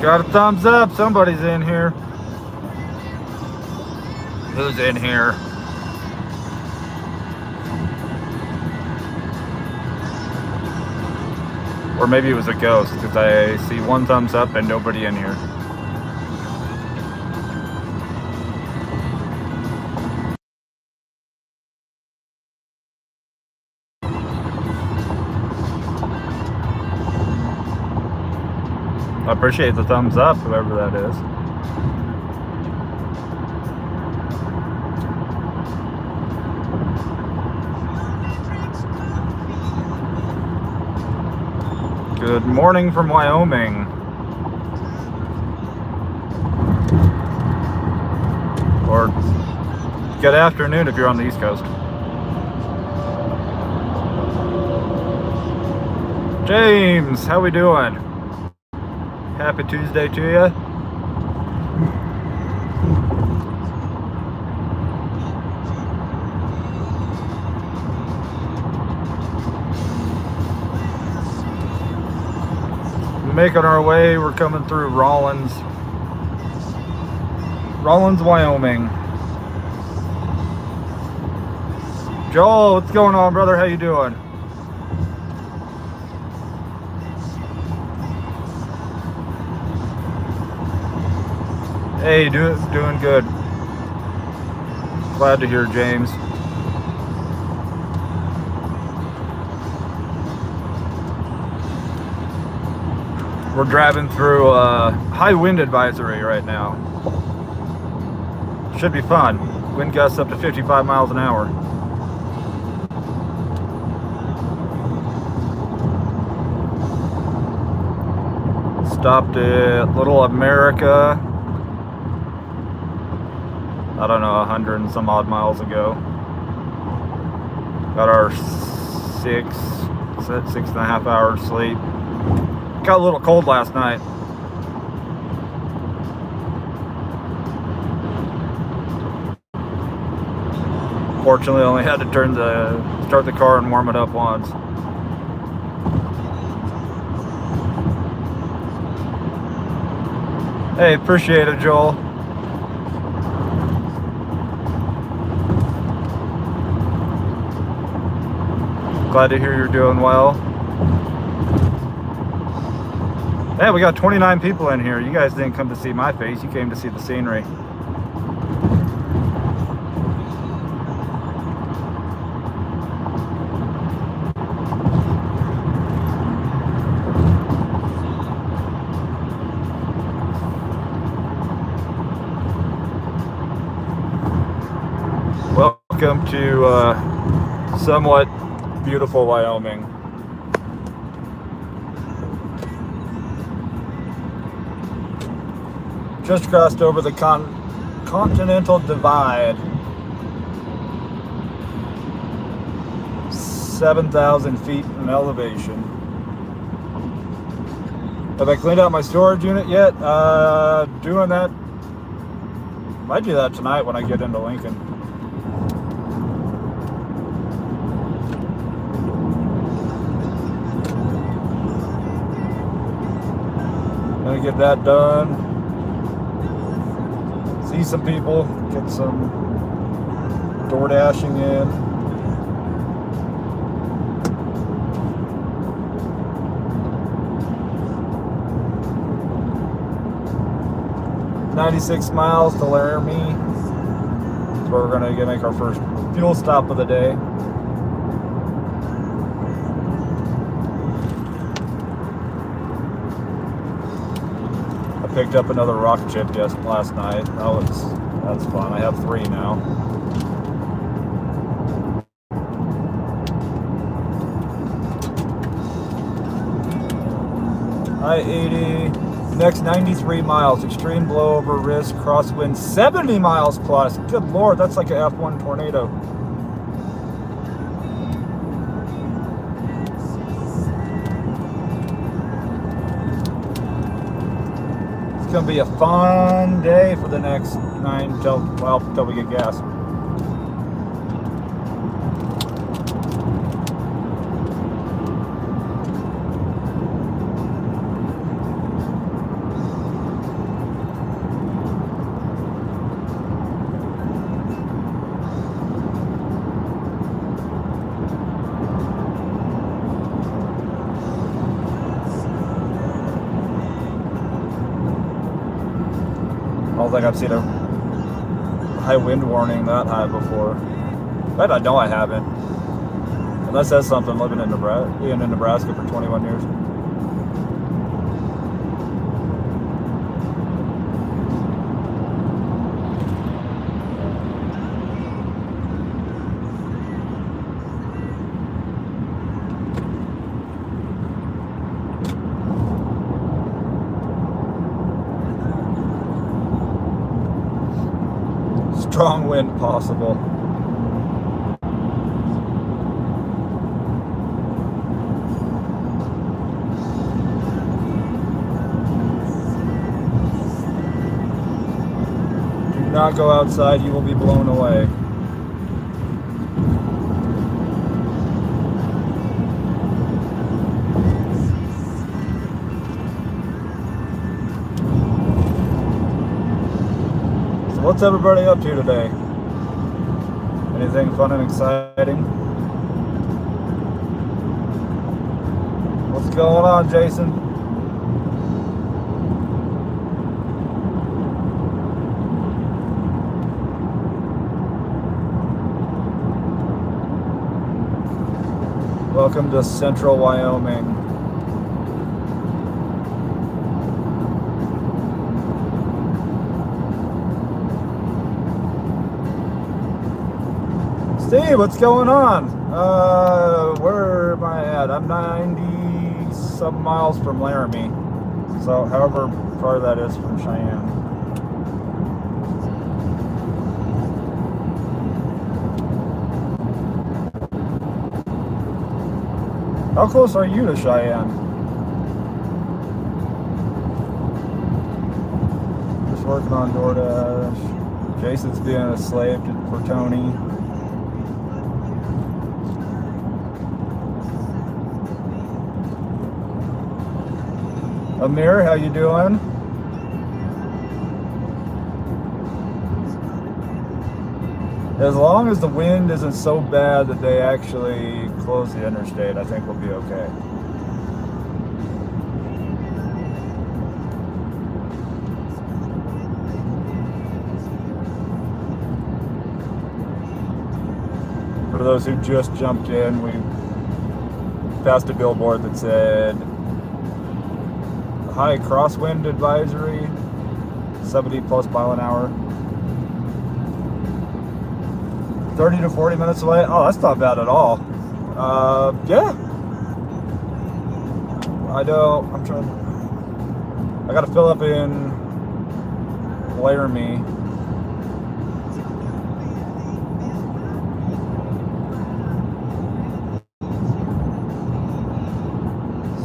Got a thumbs up. Somebody's in here. Who's in here? Or maybe it was a ghost, because I see one thumbs up and nobody in here. I appreciate the thumbs up, whoever that is. Good morning from Wyoming. Or good afternoon if you're on the East Coast. James, how we doing? Happy Tuesday to you. Making our way, we're coming through Rawlins, Wyoming. Joel, what's going on, brother? How you doing? Hey, doing good. Glad to hear, James. We're driving through a high wind advisory right now. Should be fun. Wind gusts up to 55 miles an hour. Stopped at Little America, I don't know, 100 and some odd miles ago. Got our 6.5 hours sleep. Got a little cold last night. Fortunately, I only had to start the car and warm it up once. Hey, appreciate it, Joel. Glad to hear you're doing well. Hey, we got 29 people in here. You guys didn't come to see my face. You came to see the scenery. Welcome to somewhat beautiful Wyoming. Just crossed over the continental divide. 7,000 feet in elevation. Have I cleaned out my storage unit yet? Doing that. Might do that tonight when I get into Lincoln. Gonna get that done. See some people, get some DoorDashing in. "96 miles to Laramie." That's where we're gonna make our first fuel stop of the day. Picked up another rock chip last night. That's fun. I have 3 now. I-80, next 93 miles, extreme blowover risk, crosswind 70 miles plus. Good Lord, that's like an F1 tornado. It's gonna be a fun day for the next 9 till we get gas. don't think I've seen a high wind warning that high before. But I know I haven't. And that says something living in Nebraska, being in Nebraska for 21 years. Strong wind possible. Do not go outside, you will be blown away. What's everybody up to today? Anything fun and exciting? What's going on, Jason? Welcome to Central Wyoming. Steve, what's going on? Where am I at? I'm 90 some miles from Laramie. So however far that is from Cheyenne. How close are you to Cheyenne? Just working on DoorDash. Jason's being a slave for Tony. Amir, how you doing? As long as the wind isn't so bad that they actually close the interstate, I think we'll be okay. For those who just jumped in, we passed a billboard that said high crosswind advisory, 70 plus mile an hour. 30 to 40 minutes away. Oh, that's not bad at all. Yeah. I gotta fill up in Laramie.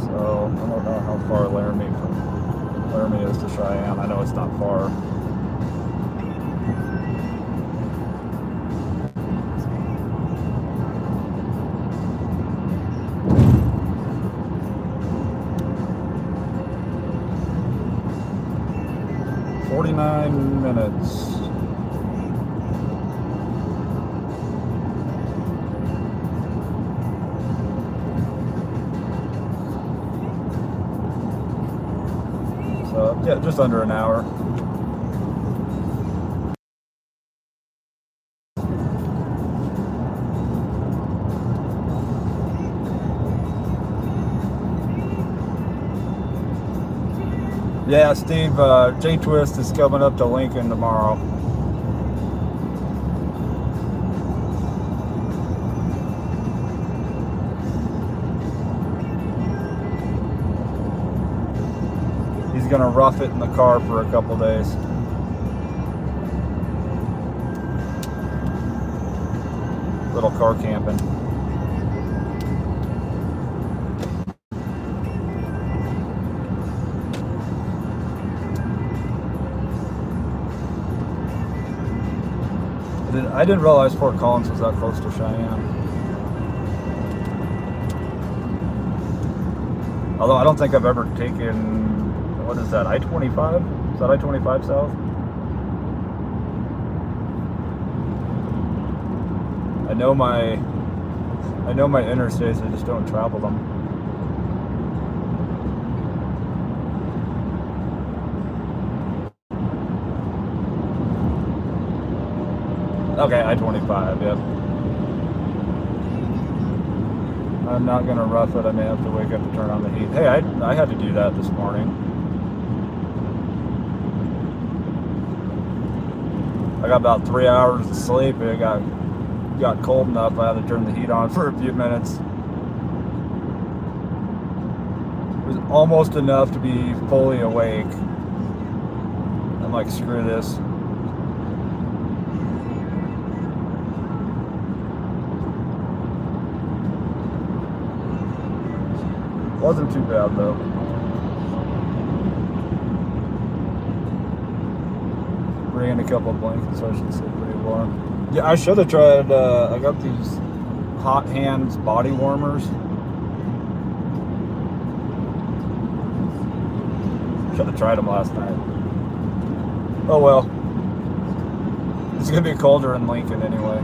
So, I don't know how far Laramie is to Cheyenne. I know it's not far. "49 minutes. So, yeah, just under an hour. Yeah, Steve, J-Twist is coming up to Lincoln tomorrow. He's gonna rough it in the car for a couple days. Little car camping. I didn't realize Fort Collins was that close to Cheyenne. Although I don't think I've ever taken, what is that, I-25? Is that I-25 south? I know my interstates, I just don't travel them. Okay, I-25, yep. I'm not going to rough it. I may have to wake up to turn on the heat. Hey, I had to do that this morning. I got about 3 hours of sleep, and it got cold enough I had to turn the heat on for a few minutes. It was almost enough to be fully awake. I'm like, screw this. Wasn't too bad though. Bring in a couple of blankets so I should stay pretty warm. Yeah, I should have tried, I got these Hot Hands body warmers. Should have tried them last night. Oh well. It's gonna be colder in Lincoln anyway.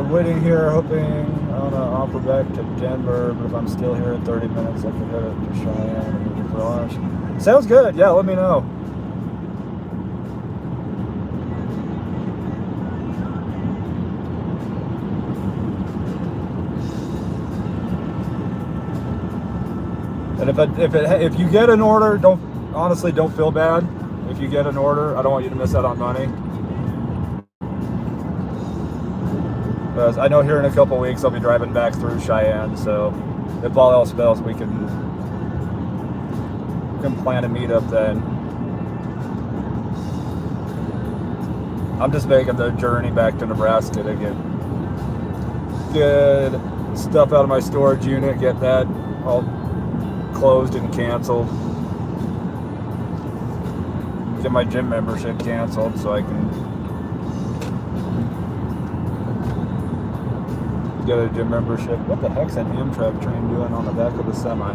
Waiting here, hoping on an offer back to Denver, but if I'm still here in 30 minutes, I could head up to Cheyenne and do Brash. Sounds good. Yeah, let me know. And if you get an order, don't feel bad. If you get an order, I don't want you to miss out on money. Because I know here in a couple weeks I'll be driving back through Cheyenne, so if all else fails, we can plan a meetup then. I'm just making the journey back to Nebraska to get stuff out of my storage unit, get that all closed and canceled. Get my gym membership canceled so I can get a gym membership. What the heck's an Amtrak train doing on the back of the semi?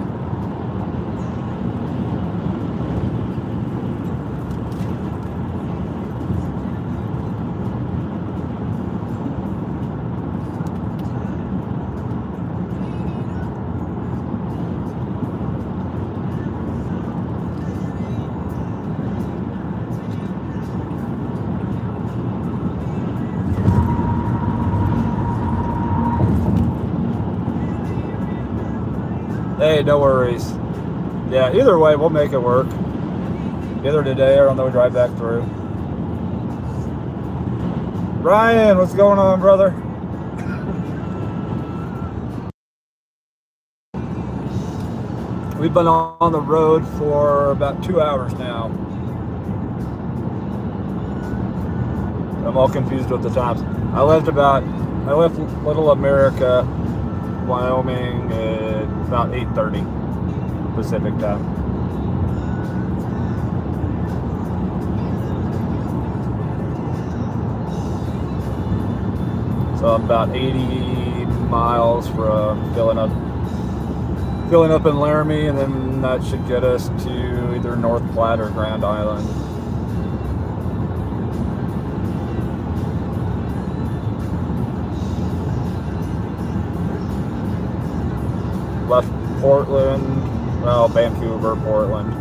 Hey, no worries. Yeah, either way, we'll make it work. Either today or on the drive back through. Ryan, what's going on, brother? We've been on the road for about 2 hours now. I'm all confused with the times. I left Little America, Wyoming at about 8:30 Pacific time. So I'm about 80 miles from filling up in Laramie, and then that should get us to either North Platte or Grand Island. Left Portland, well, Vancouver, Portland.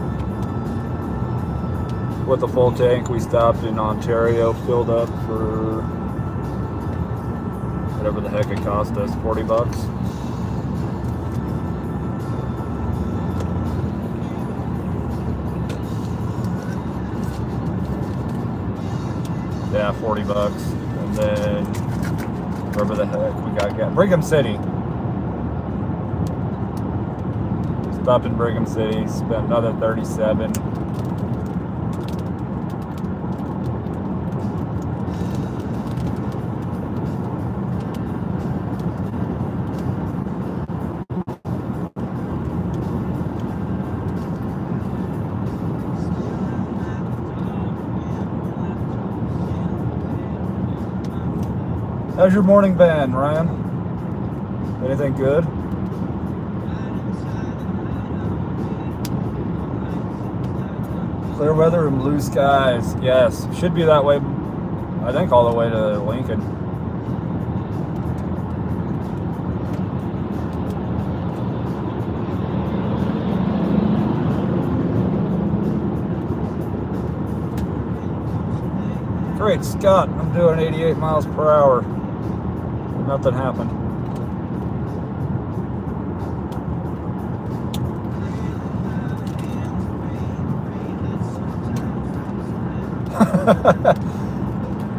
With a full tank, we stopped in Ontario, filled up for whatever the heck it cost us, 40 bucks. Yeah, 40 bucks. And then wherever the heck we got Brigham City. Stopped in Brigham City, spent another 37. How's your morning been, Ryan? Anything good? Clear weather and blue skies. Yes, should be that way. I think all the way to Lincoln. Great Scott, I'm doing 88 miles per hour. Nothing happened.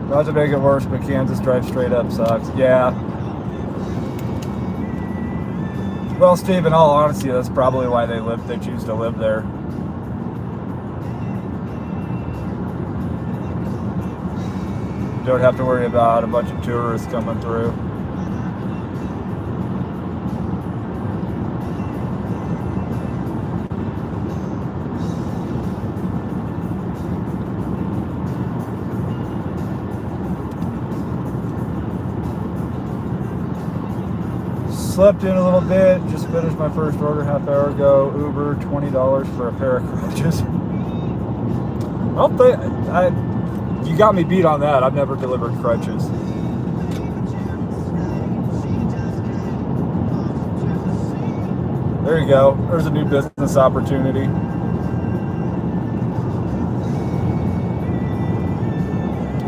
Not to make it worse, but Kansas drive straight up sucks. Yeah. Well, Steve, in all honesty, that's probably why they choose to live there. Don't have to worry about a bunch of tourists coming through. Slept in a little bit, just finished my first order half hour ago. Uber, $20 for a pair of crutches. You got me beat on that. I've never delivered crutches. There you go. There's a new business opportunity.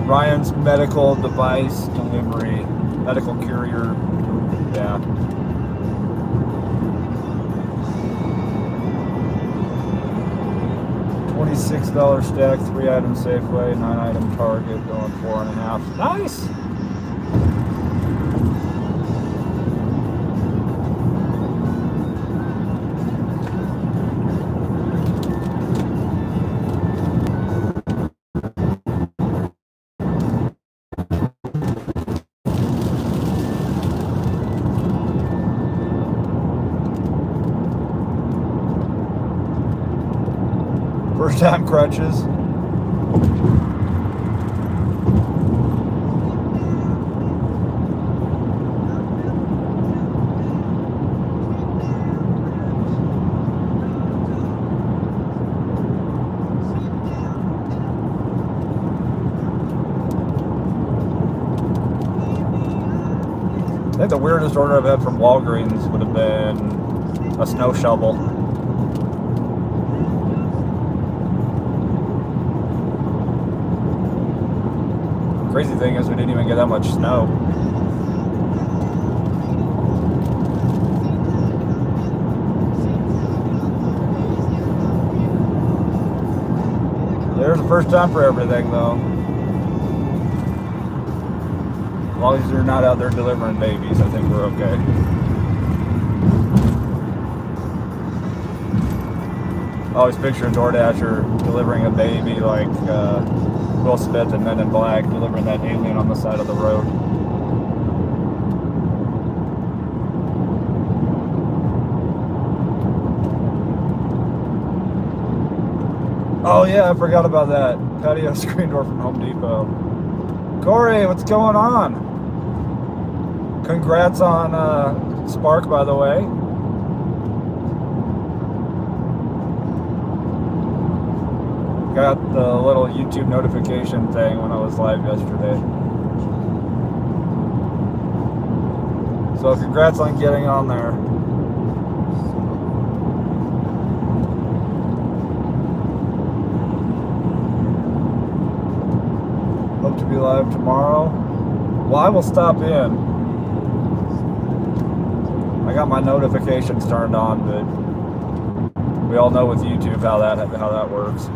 Ryan's medical device delivery. Medical courier. Yeah. $26 stack, 3-item Safeway, 9-item Target, going 4.5. Nice! First time crutches. I think the weirdest order I've had from Walgreens would have been a snow shovel. Crazy thing is we didn't even get that much snow. There's a first time for everything though. As long as you're not out there delivering babies, I think we're okay. I always picture a DoorDasher delivering a baby like Will Smith and Men in Black delivering that alien on the side of the road. Oh yeah, I forgot about that. Patio screen door from Home Depot. Corey, what's going on? Congrats on Spark, by the way. Got the little YouTube notification thing when I was live yesterday. So congrats on getting on there. Hope to be live tomorrow. Well, I will stop in. I got my notifications turned on, but we all know with YouTube how that works.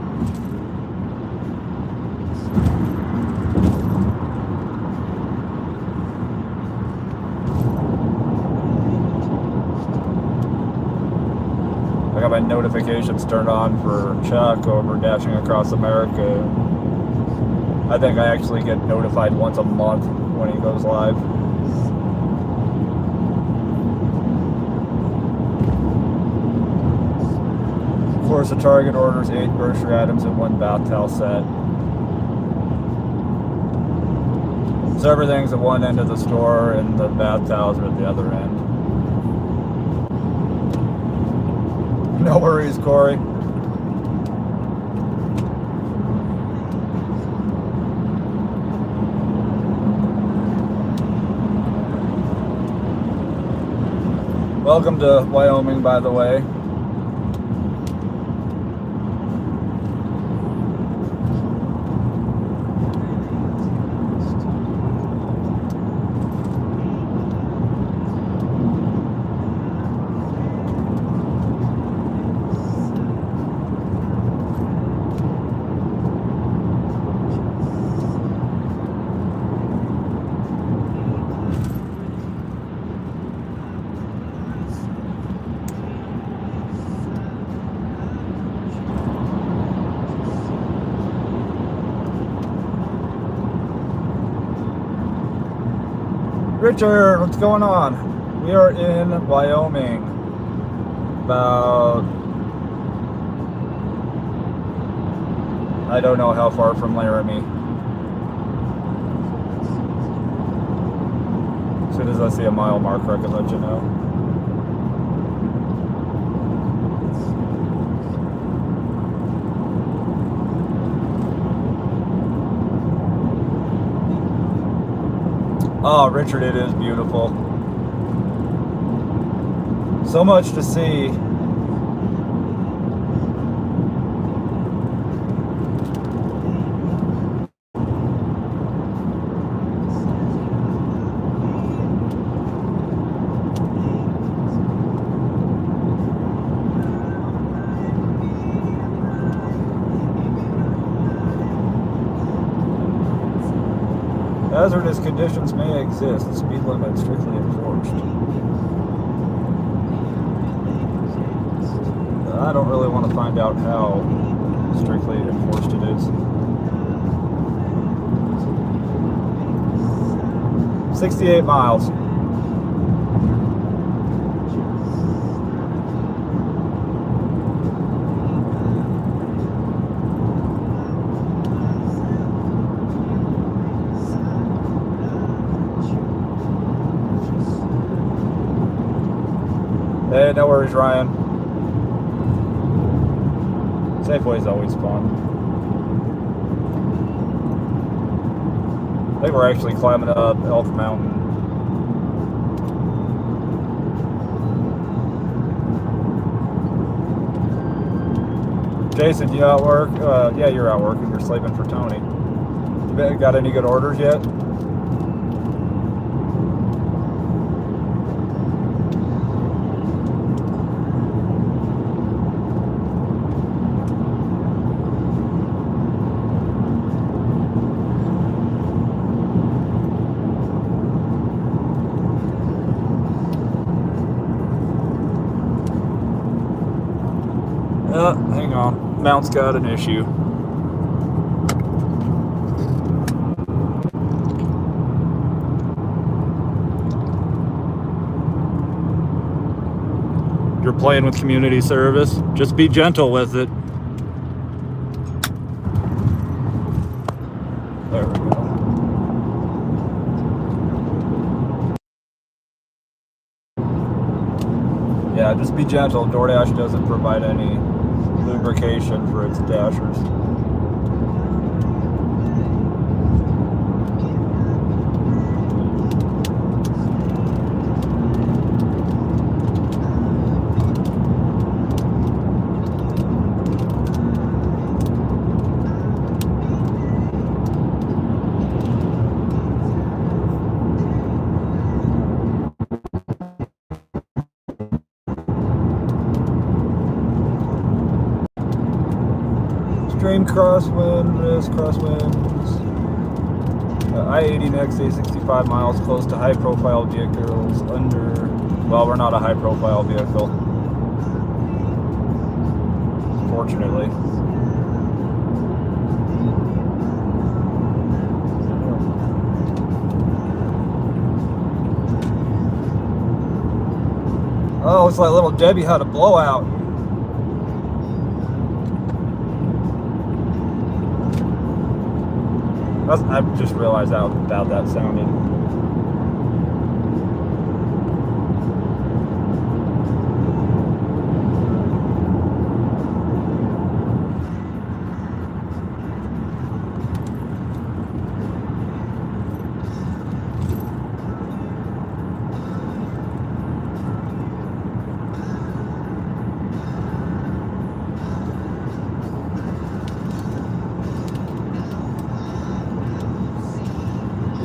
I got my notifications turned on for Chuck over Dashing Across America. I think I actually get notified once a month when he goes live. Of course, the Target orders 8 grocery items and 1 bath towel set. So everything's at one end of the store and the bath towels are at the other end. No worries, Corey. Welcome to Wyoming, by the way. Richard, what's going on? We are in Wyoming. About, I don't know how far from Laramie. As soon as I see a mile marker, I can let you know. Oh, Richard, it is beautiful. So much to see. Hazardous conditions may exist. Speed limit strictly enforced. I don't really want to find out how strictly enforced it is. 68 miles. Hey, no worries, Ryan. Safeway's always fun. I think we're actually climbing up Elk Mountain. Jason, you out work? Yeah, you're out working. You're sleeping for Tony. You got any good orders yet? Hang on. Mount's got an issue. You're playing with community service. Just be gentle with it. There we go. Yeah, just be gentle. DoorDash doesn't provide any lubrication for its dashers. Extreme crosswind, risk crosswinds. I-80 next day, 65 miles, close to high-profile vehicles. Well, we're not a high-profile vehicle, fortunately. Oh, it's like little Debbie had a blowout. I just realized how bad that sounded.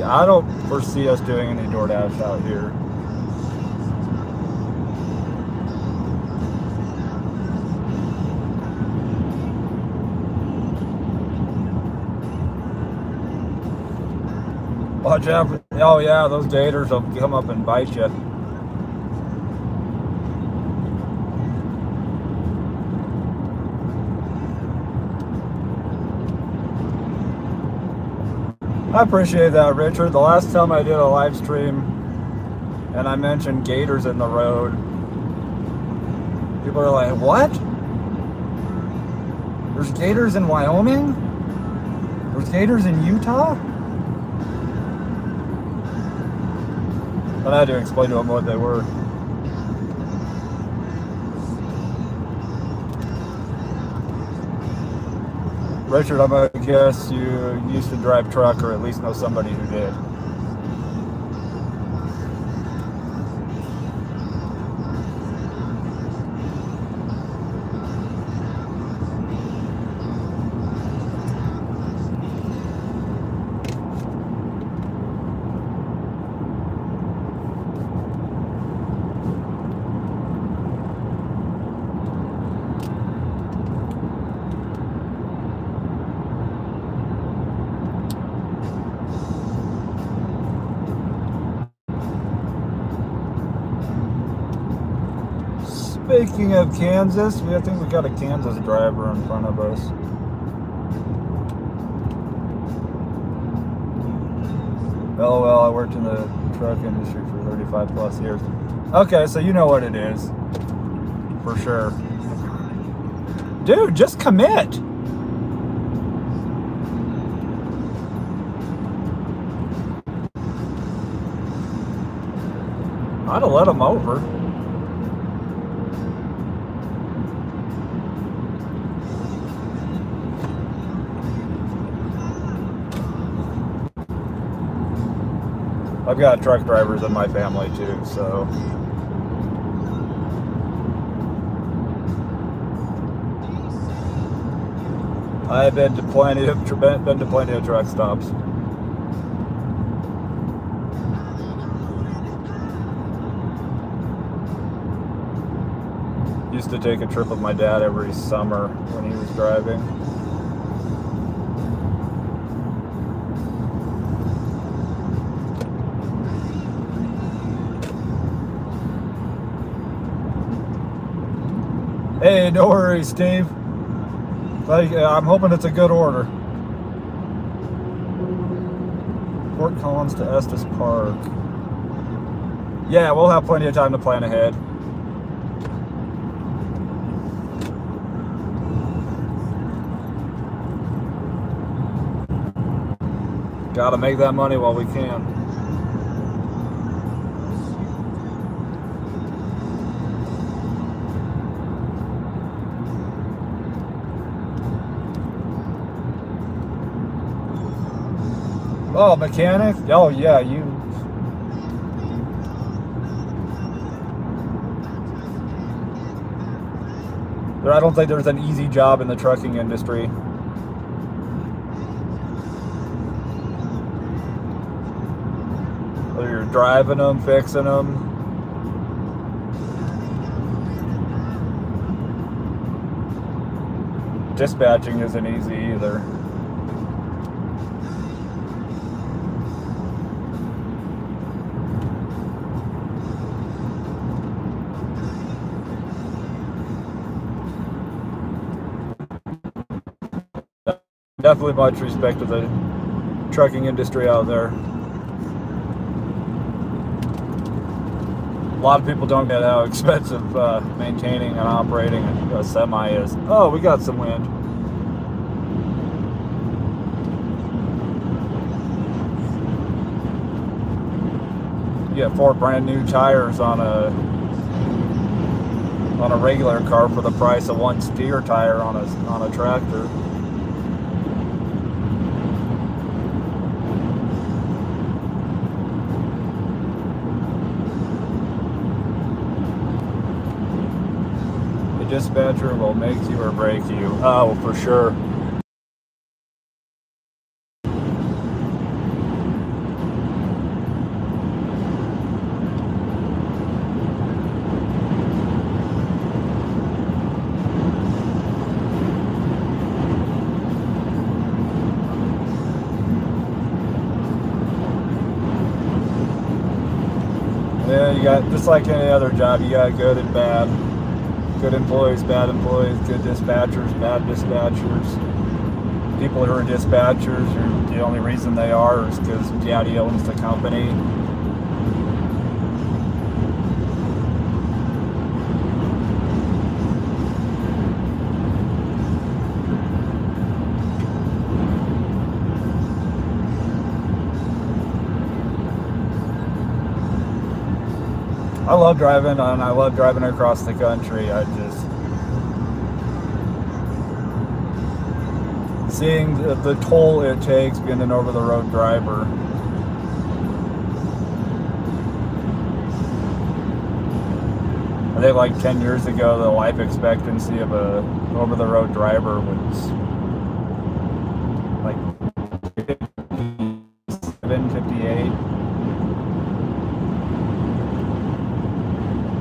I don't foresee us doing any DoorDash out here. Watch out for, oh yeah, those gators will come up and bite you. I appreciate that, Richard. The last time I did a live stream and I mentioned gators in the road, people are like, what? There's gators in Wyoming? There's gators in Utah? And I had to explain to them what they were. Richard, I'm gonna guess you used to drive truck, or at least know somebody who did. Speaking of Kansas, I think we got a Kansas driver in front of us. Oh well, I worked in the truck industry for 35 plus years. Okay, so you know what it is. For sure. Dude, just commit. I'd have let him over. I've got truck drivers in my family too, so. I've been to plenty of truck stops. Used to take a trip with my dad every summer when he was driving. Hey, no worries, Steve. I'm hoping it's a good order. Fort Collins to Estes Park. Yeah, we'll have plenty of time to plan ahead. Gotta make that money while we can. Oh, mechanic? Oh, yeah, you. I don't think there's an easy job in the trucking industry. Whether you're driving them, fixing them. Dispatching isn't easy either. Definitely much respect to the trucking industry out there. A lot of people don't get how expensive maintaining and operating a semi is. Oh, we got some wind. You get 4 brand new tires on a regular car for the price of 1 steer tire on a tractor. Dispatcher will make you or break you. Oh, for sure. Yeah, you got, just like any other job, you got good and bad. Good employees, bad employees, good dispatchers, bad dispatchers. People who are dispatchers, the only reason they are is because Daddy owns the company. I love driving, and I love driving across the country. I just seeing the toll it takes being an over-the-road driver. I think like 10 years ago, the life expectancy of a over-the-road driver was like 57, 58.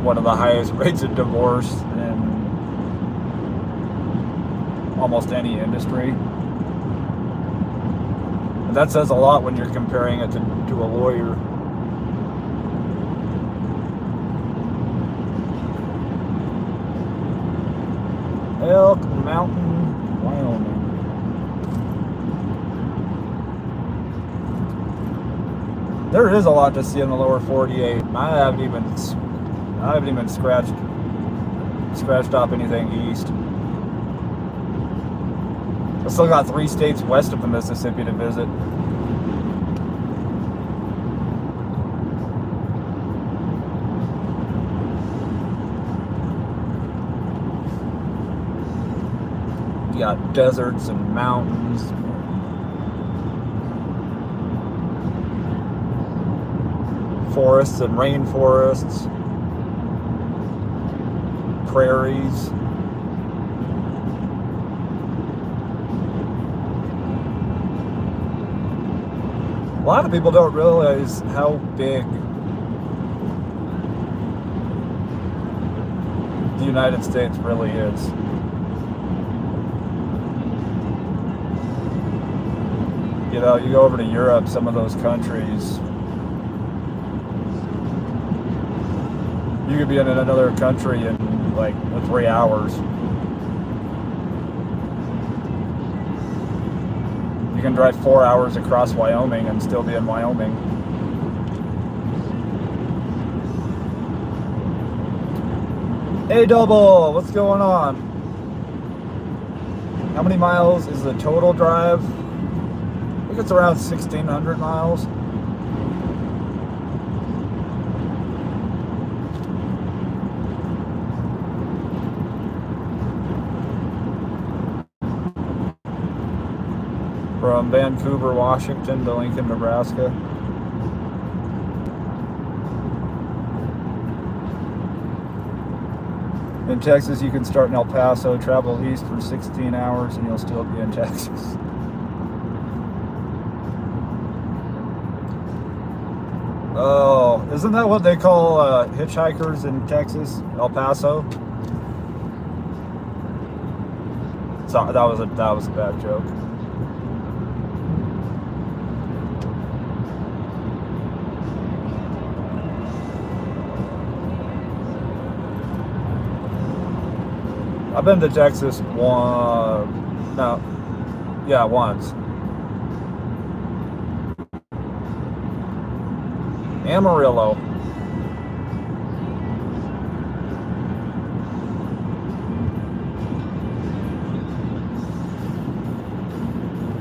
One of the highest rates of divorce in almost any industry. And that says a lot when you're comparing it to a lawyer. Elk Mountain, Wyoming. There is a lot to see in the lower 48. I haven't even scratched off anything east. I still got 3 states west of the Mississippi to visit. You got deserts and mountains. Forests and rainforests. Prairies. A lot of people don't realize how big the United States really is. You know, you go over to Europe, some of those countries, you could be in another country in like 3 hours. You can drive 4 hours across Wyoming and still be in Wyoming. Hey Double, what's going on? How many miles is the total drive? I think it's around 1,600 miles. From Vancouver, Washington to Lincoln, Nebraska. In Texas, you can start in El Paso, travel east for 16 hours, and you'll still be in Texas. Oh, isn't that what they call hitchhikers in Texas? El Paso? So that was a bad joke. I've been to Texas once. Amarillo.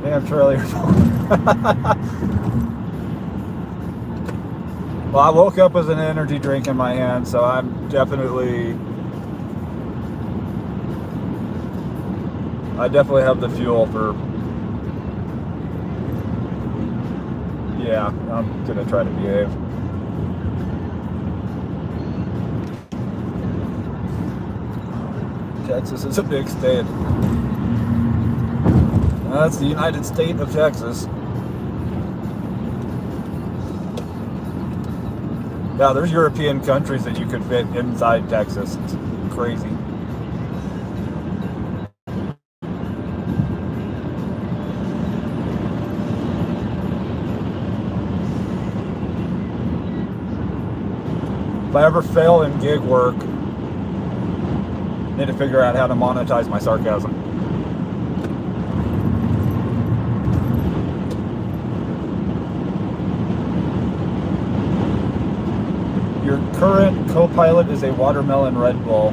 Damn, Charlie. Well, I woke up with an energy drink in my hand, so I'm definitely... I definitely have the fuel for... Yeah, I'm gonna try to behave. Texas is a big state. That's the United States of Texas. Yeah, there's European countries that you could fit inside Texas. It's crazy. If I ever fail in gig work, I need to figure out how to monetize my sarcasm. Your current co-pilot is a watermelon Red Bull.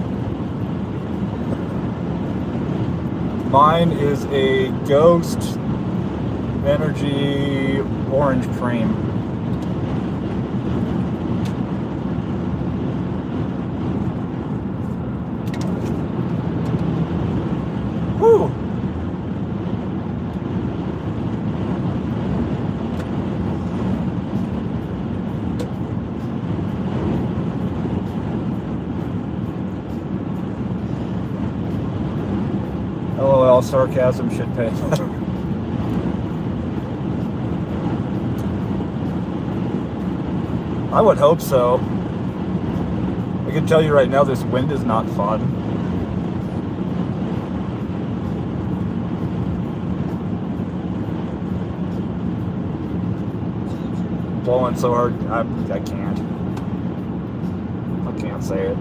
Mine is a Ghost Energy Orange Cream. sarcasm should pay better. I would hope so. I can tell you right now, this wind is not fun. Blowing so hard, I can't. I can't say it.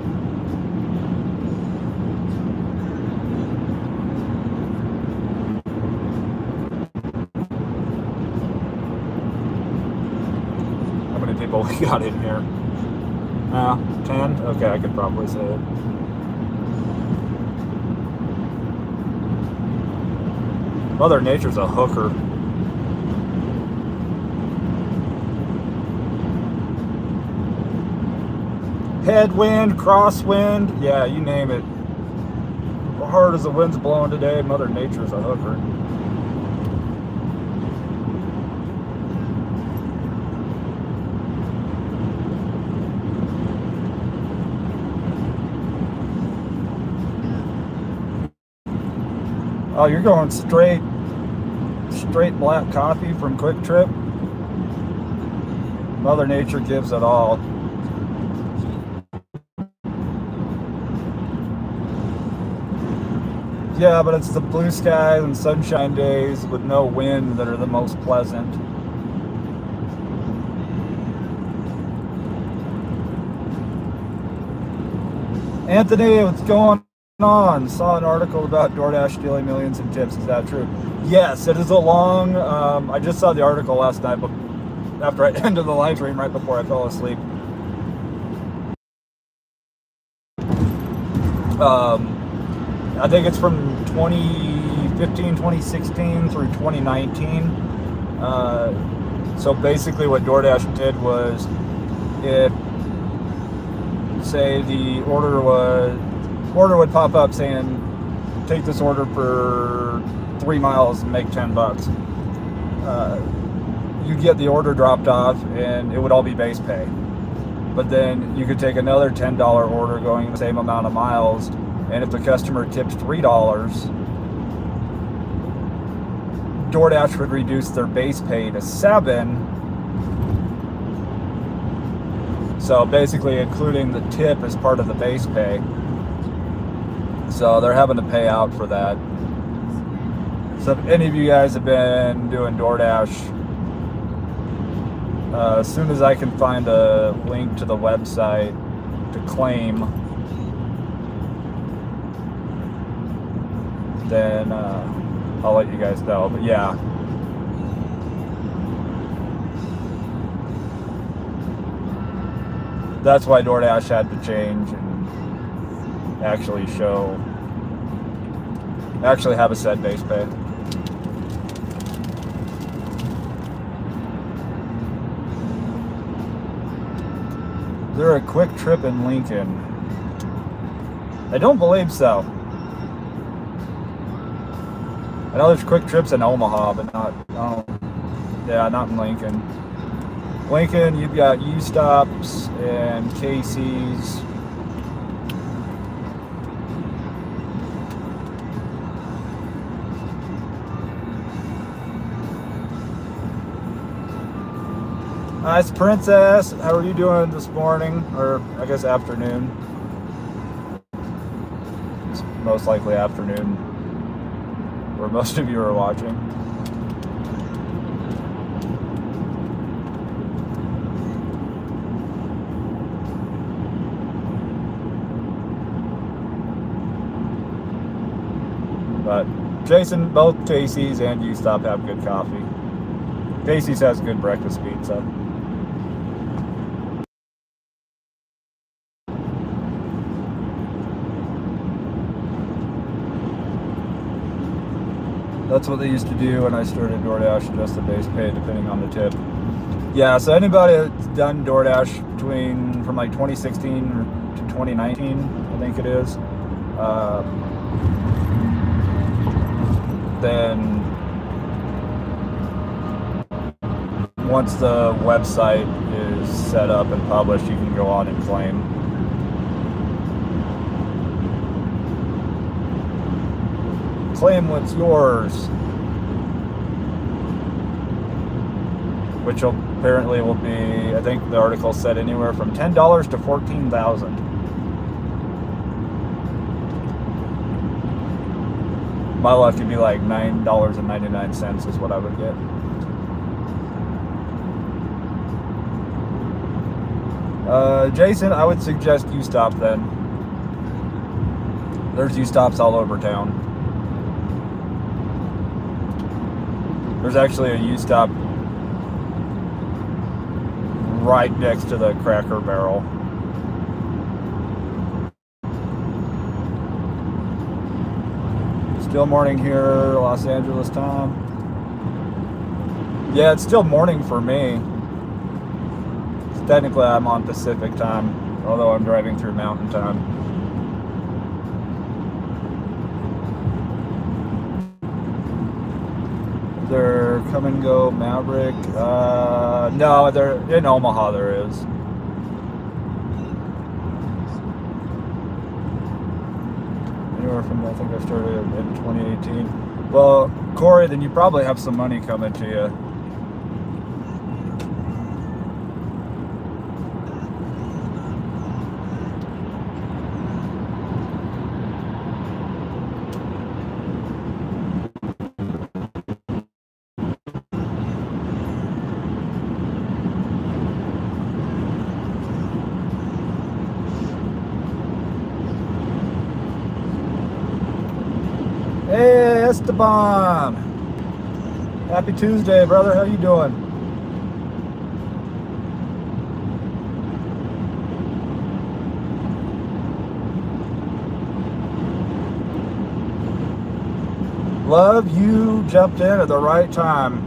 How many people we got in here? 10? Okay, I could probably say it. Mother Nature's a hooker. Headwind, crosswind, yeah, you name it. As hard as the wind's blowing today, Mother Nature's a hooker. Oh, you're going straight black coffee from Quick Trip? Mother Nature gives it all. Yeah, but it's the blue skies and sunshine days with no wind that are the most pleasant. Anthony, what's going on? Saw an article about DoorDash stealing millions in tips. Is that true? Yes, it is a long... I just saw the article last night, but after I ended the live stream right before I fell asleep. I think it's from 2015, 2016 through 2019. So basically what DoorDash did was, if, say, the order would pop up saying, take this order for 3 miles and make $10. You'd get the order dropped off and it would all be base pay. But then you could take another $10 order going the same amount of miles, and if the customer tipped $3, DoorDash would reduce their base pay to $7. So basically including the tip as part of the base pay. So they're having to pay out for that. So if any of you guys have been doing DoorDash, as soon as I can find a link to the website to claim, then I'll let you guys know. But yeah, that's why DoorDash had to change and actually have a set base pay. Is there a Quick Trip in Lincoln? I don't believe so. I know there's Quick Trips in Omaha, but not in Lincoln. Lincoln, you've got U-Stops and Casey's. Nice Princess, how are you doing this morning? Or I guess afternoon. It's most likely afternoon where most of you are watching. But Jason, both Casey's and U-Stop have good coffee. Casey's has good breakfast pizza. That's what they used to do when I started DoorDash, adjust the base pay depending on the tip. Yeah, so anybody that's done DoorDash from like 2016 to 2019, I think it is, then once the website is set up and published, you can go on and claim. claim what's yours. Which apparently will be, I think the article said anywhere from $10 to $14,000. My luck would be like $9.99 is what I would get. Jason, I would suggest U-Stop then. There's U-Stops all over town. There's actually a U-Stop right next to the Cracker Barrel. Still morning here, Los Angeles time. Yeah, it's still morning for me. Technically, I'm on Pacific time, although I'm driving through Mountain time. There come and go Maverick. No, there in Omaha there is. Anywhere from, I think I started in 2018. Well, Corey, then you probably have some money coming to you. Hey, Esteban. Happy Tuesday, brother. How you doing? Love, you jumped in at the right time.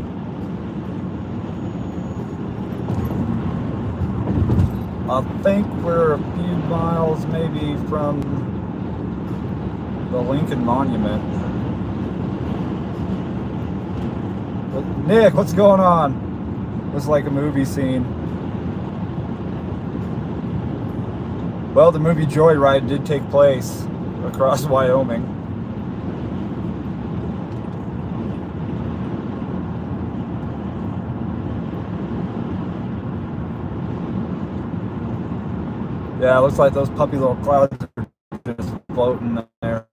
I think we're a few miles maybe from the Lincoln Monument. Nick, what's going on? Looks like a movie scene. Well, the movie Joyride did take place across Wyoming. Yeah, it looks like those puppy little clouds are just floating there.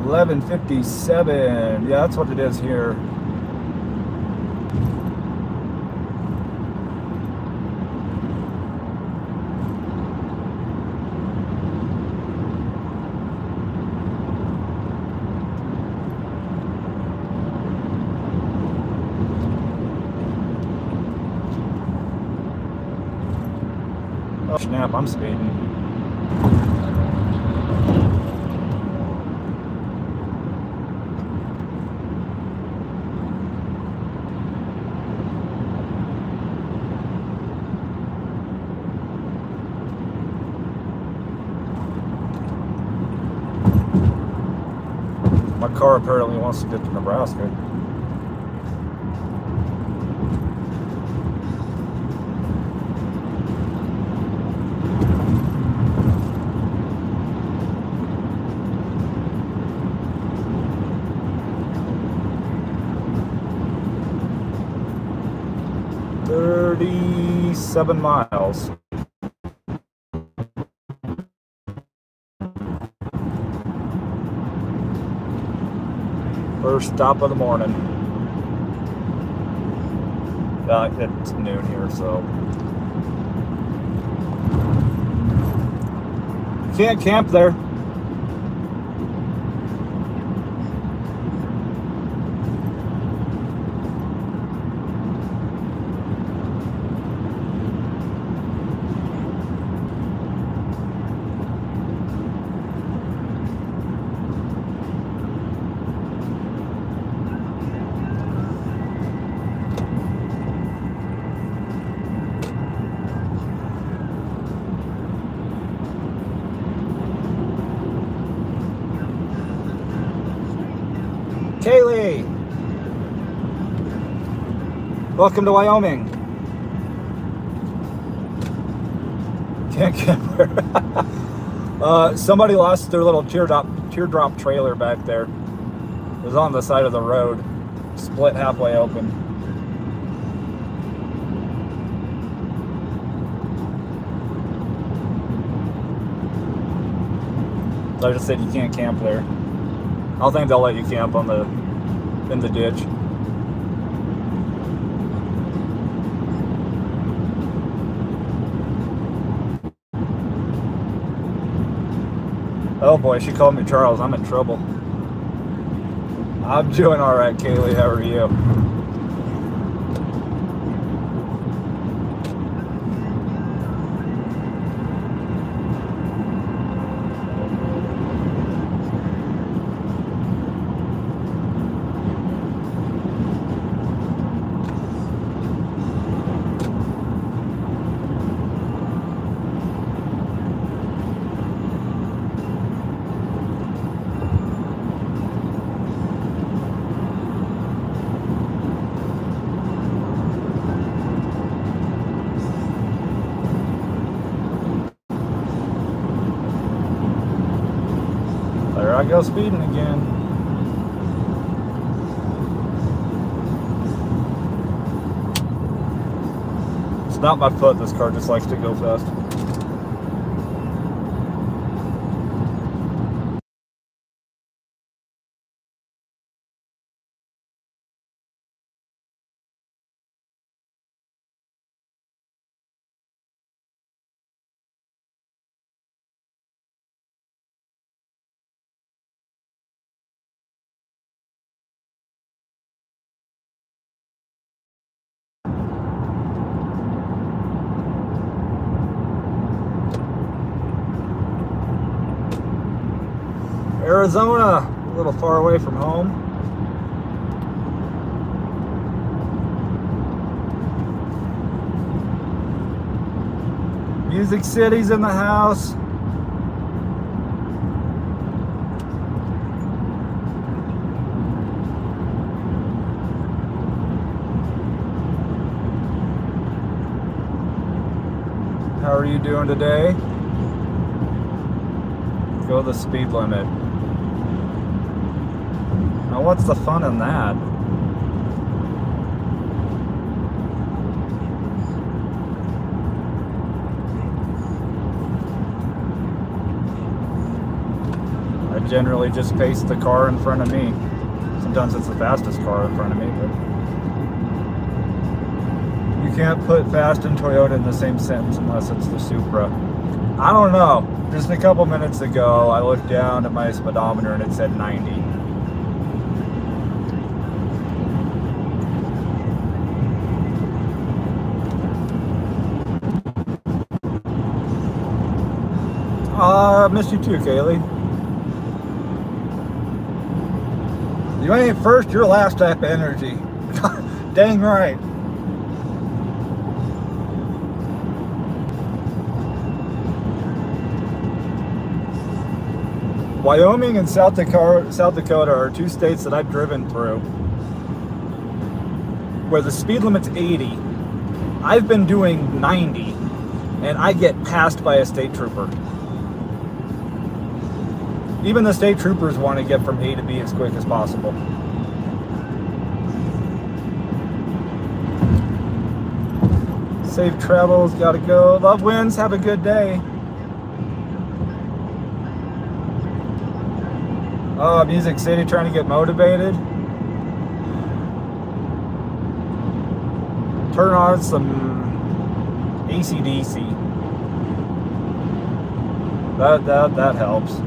$11.57. Yeah, that's what it is here. Oh snap, I'm speeding. My car apparently wants to get to Nebraska. Seven miles. First stop of the morning. It's noon here, so can't camp there. Kaylee, welcome to Wyoming. Can't camp there. Somebody lost their little teardrop trailer back there. It was on the side of the road, split halfway open. So I just said you can't camp there. I don't think they'll let you camp on in the ditch. Oh boy, she called me Charles. I'm in trouble. I'm doing all right, Kaylee. How are you? There I go speeding again. It's not my foot, this car just likes to go fast. Arizona, a little far away from home. Music City's in the house. How are you doing today? Go the speed limit. Now what's the fun in that? I generally just pace the car in front of me. Sometimes it's the fastest car in front of me, but you can't put fast and Toyota in the same sentence unless it's the Supra. I don't know. Just a couple minutes ago, I looked down at my speedometer and it said 90. I missed you too, Kaylee. You ain't first, you're last type of energy. Dang right. Wyoming and South Dakota are two states that I've driven through where the speed limit's 80. I've been doing 90 and I get passed by a state trooper. Even the state troopers want to get from A to B as quick as possible. Safe travels, gotta go. Love wins, have a good day. Oh, Music City trying to get motivated. Turn on some AC/DC. That helps.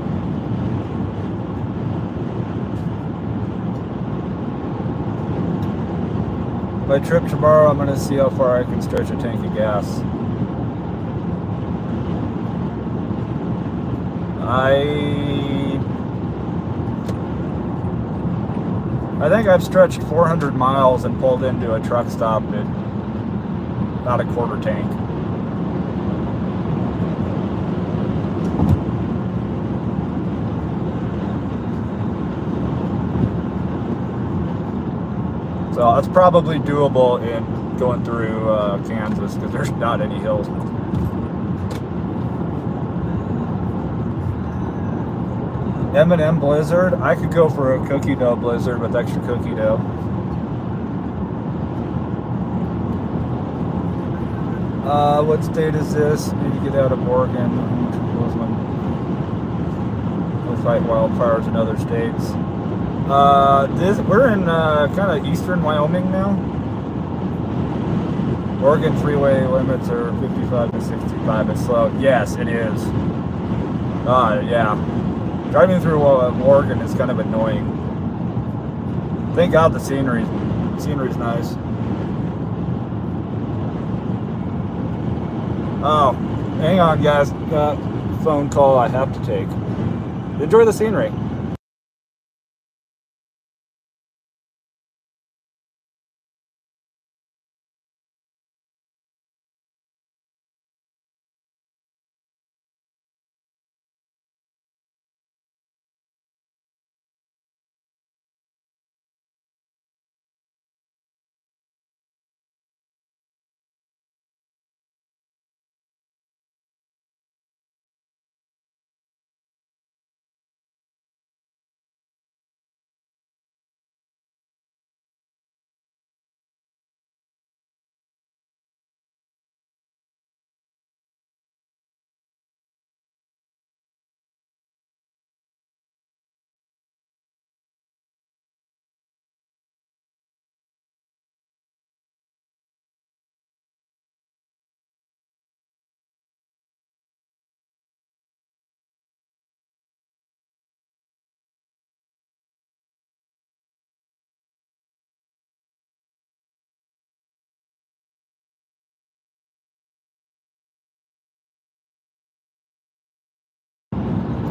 My trip tomorrow, I'm going to see how far I can stretch a tank of gas. I think I've stretched 400 miles and pulled into a truck stop at about a quarter tank. So it's probably doable in going through Kansas because there's not any hills. M&M Blizzard. I could go for a cookie dough Blizzard with extra cookie dough. What state is this? Need to get out of Oregon. We'll fight wildfires in other states. We're in kind of eastern Wyoming now. Oregon freeway limits are 55 to 65. It's slow. Yes, it is. Yeah. Driving through Oregon is kind of annoying. Thank God the scenery's nice. Oh, hang on, guys. Got a phone call I have to take. Enjoy the scenery.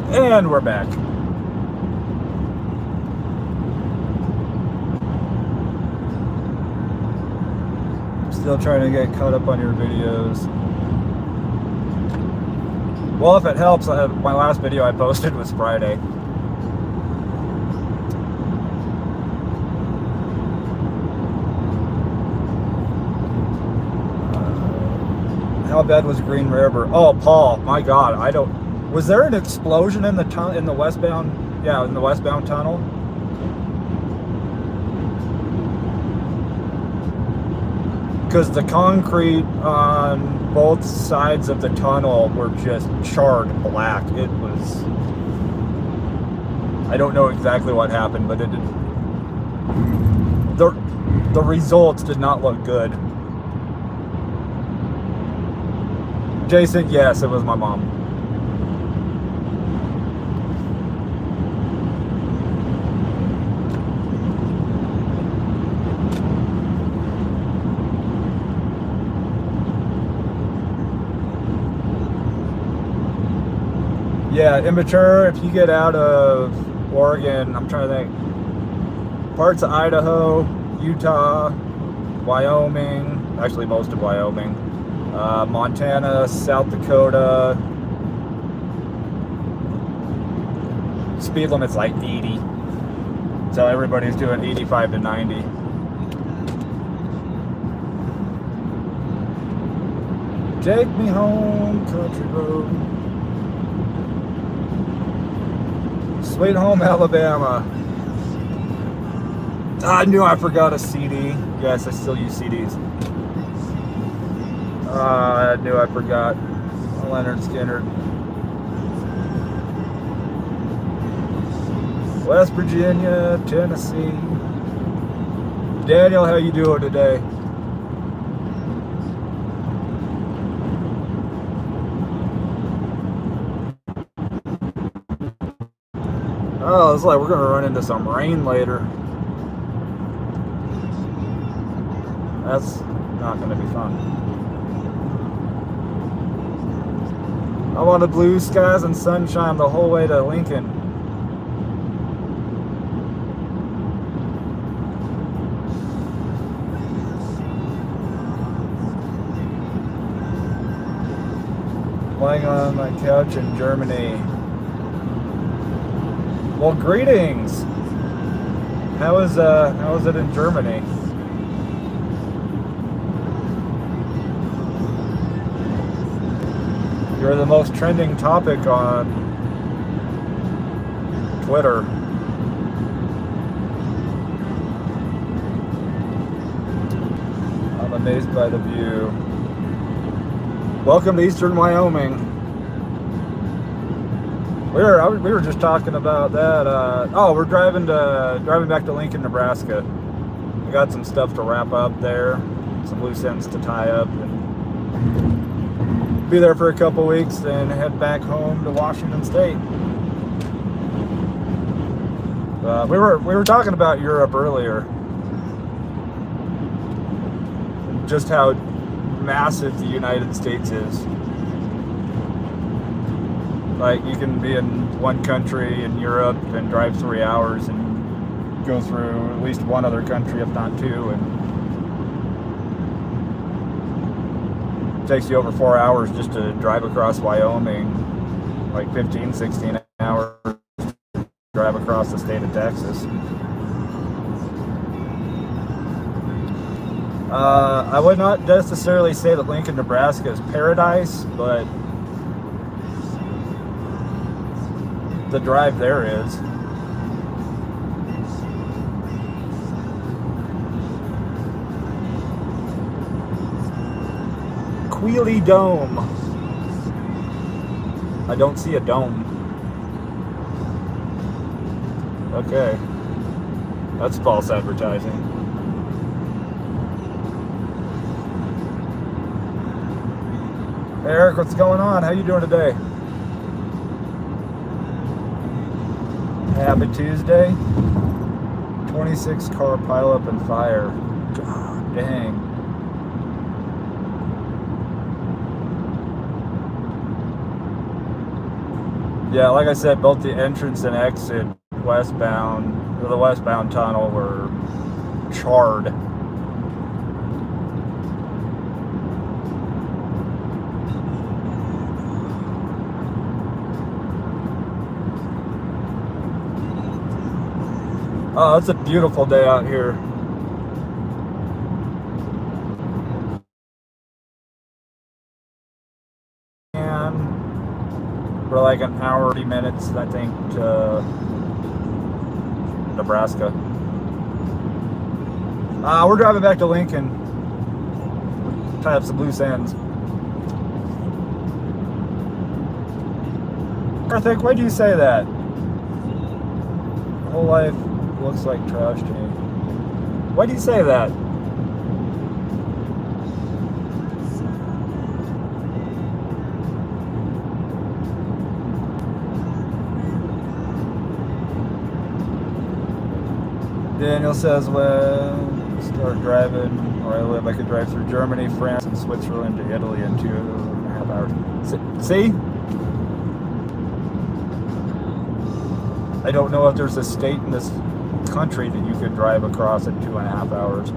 And we're back. Still trying to get caught up on your videos. Well, if it helps, my last video I posted was Friday. How bad was Green River? Oh, Paul, my God, I don't. Was there an explosion in the westbound? Yeah, in the westbound tunnel. Because the concrete on both sides of the tunnel were just charred black. It was. I don't know exactly what happened, but the results did not look good. Jason, yes, it was my mom. Yeah, immature, if you get out of Oregon, I'm trying to think, parts of Idaho, Utah, Wyoming, actually most of Wyoming, Montana, South Dakota, speed limit's like 80. So everybody's doing 85 to 90. Take me home, country road. Sweet home, Alabama. I knew I forgot a CD. Yes, I still use CDs. I knew I forgot. Leonard Skinner. West Virginia, Tennessee. Daniel, how you doing today? Oh, it's like we're gonna run into some rain later. That's not gonna be fun. I wanted blue skies and sunshine the whole way to Lincoln. Lying on my couch in Germany. Well, greetings. How is it in Germany? You're the most trending topic on Twitter. I'm amazed by the view. Welcome to Eastern Wyoming. We were just talking about that. We're driving back to Lincoln, Nebraska. We got some stuff to wrap up there, some loose ends to tie up, and be there for a couple weeks, then head back home to Washington State. We were talking about Europe earlier, just how massive the United States is. Like, you can be in one country in Europe and drive 3 hours and go through at least one other country, if not two, and it takes you over 4 hours just to drive across Wyoming, like 15, 16 hours to drive across the state of Texas. I would not necessarily say that Lincoln, Nebraska is paradise, but the drive there is. Quealy Dome. I don't see a dome. Okay. That's false advertising. Hey Eric, what's going on? How you doing today? Happy Tuesday. 26 car pileup and fire. God dang. Yeah, like I said, both the entrance and exit westbound, or the westbound tunnel, were charred. Oh, it's a beautiful day out here. And for like an hour, 30 minutes, I think, to Nebraska. We're driving back to Lincoln. Tie up some loose ends. Karthik, why do you say that? Whole life looks like trash to me. Why do you say that? Daniel says, when I start driving where I live, I could drive through Germany, France, and Switzerland to Italy in 2.5 hours. See? I don't know if there's a state in this country that you could drive across in 2.5 hours.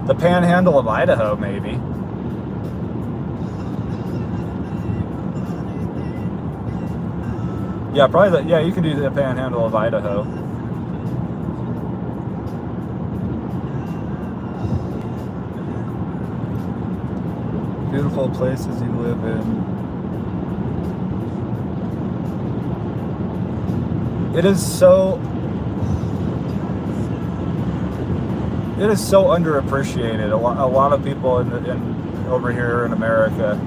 The panhandle of Idaho, maybe. Yeah, probably. Yeah, you can do the panhandle of Idaho. Beautiful places you live in. It is so underappreciated. A lot of people over here in America,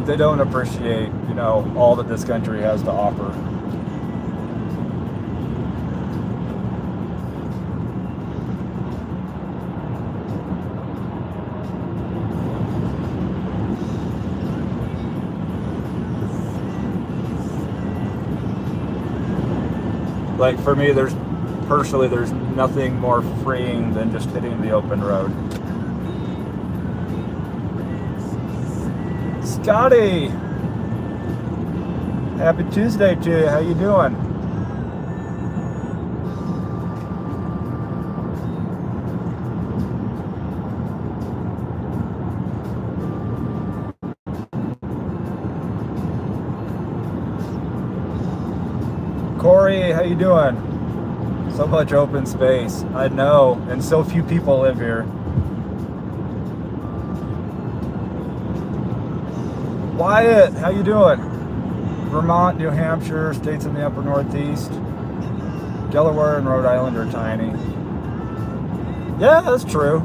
they don't appreciate, all that this country has to offer. Like, for me, there's nothing more freeing than just hitting the open road. Scotty! Happy Tuesday to you. How you doing? Corey, how you doing? So much open space. I know, and so few people live here. Wyatt, how you doing? Vermont, New Hampshire, states in the upper Northeast. Delaware and Rhode Island are tiny. Yeah, that's true.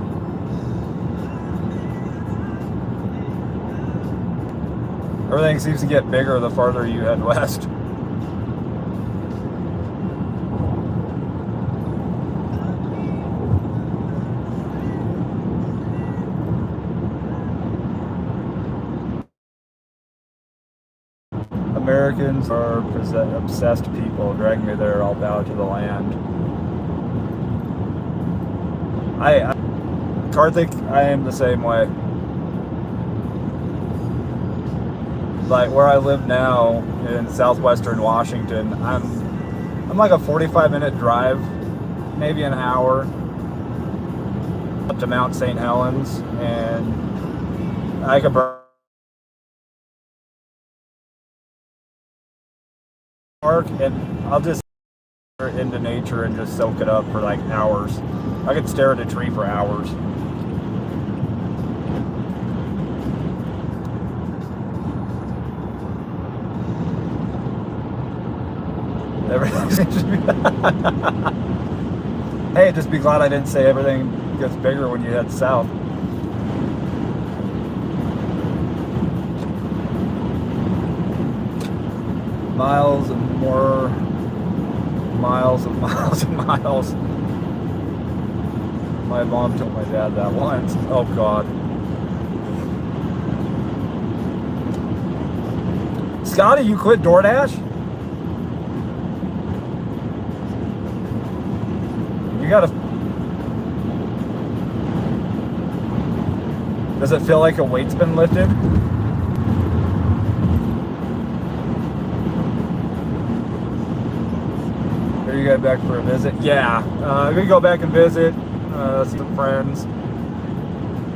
Everything seems to get bigger the farther you head west. Americans are obsessed people. Drag me there, I'll bow to the land. Karthik, I am the same way. Like where I live now in southwestern Washington, I'm like a 45-minute drive, maybe an hour, up to Mount St. Helens, and I could park and I'll just into nature and just soak it up for like hours. I could stare at a tree for hours. Hey, just be glad I didn't say everything gets bigger when you head south. Miles and more miles and miles and miles. My mom told my dad that once. Oh God. Scotty, you quit DoorDash? You gotta... Does it feel like a weight's been lifted? Are you guys back for a visit? Yeah, I'm gonna go back and visit, see some friends,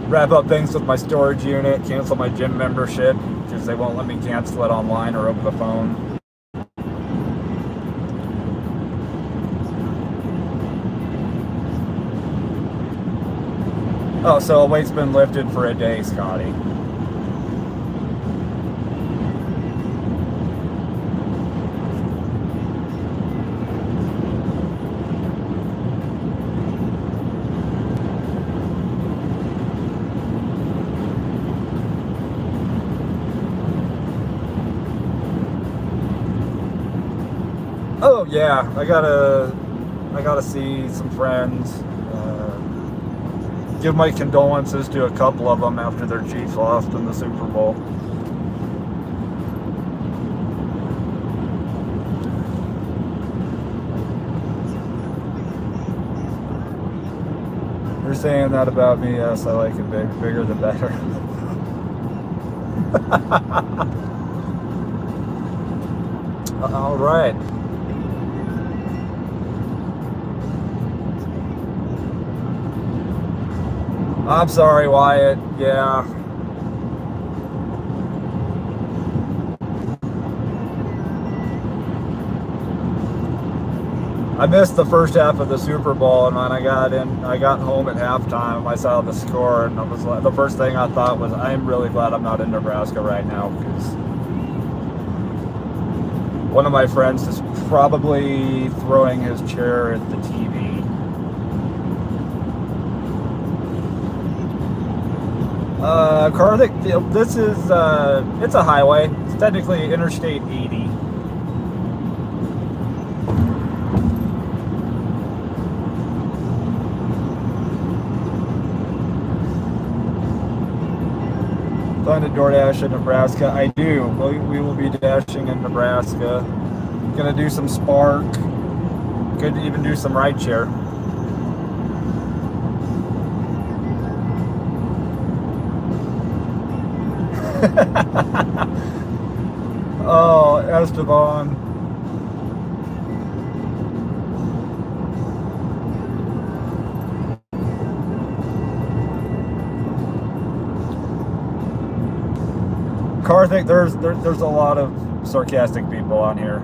wrap up things with my storage unit, cancel my gym membership because they won't let me cancel it online or over the phone. Oh, so a weight's been lifted for a day, Scotty. Oh yeah, I gotta see some friends. Give my condolences to a couple of them after their Chiefs lost in the Super Bowl. You're saying that about me? Yes, I like it big. Bigger the better. All right. I'm sorry, Wyatt. Yeah. I missed the first half of the Super Bowl, and when I got home at halftime, I saw the score, and I was like, the first thing I thought was, I'm really glad I'm not in Nebraska right now, because one of my friends is probably throwing his chair at the TV. Karthik, this is, it's a highway. It's technically Interstate 80. Plan to DoorDash in Nebraska? I do. We will be dashing in Nebraska. Gonna do some Spark. Could even do some rideshare. Oh, Esteban. Karthik, there's a lot of sarcastic people on here.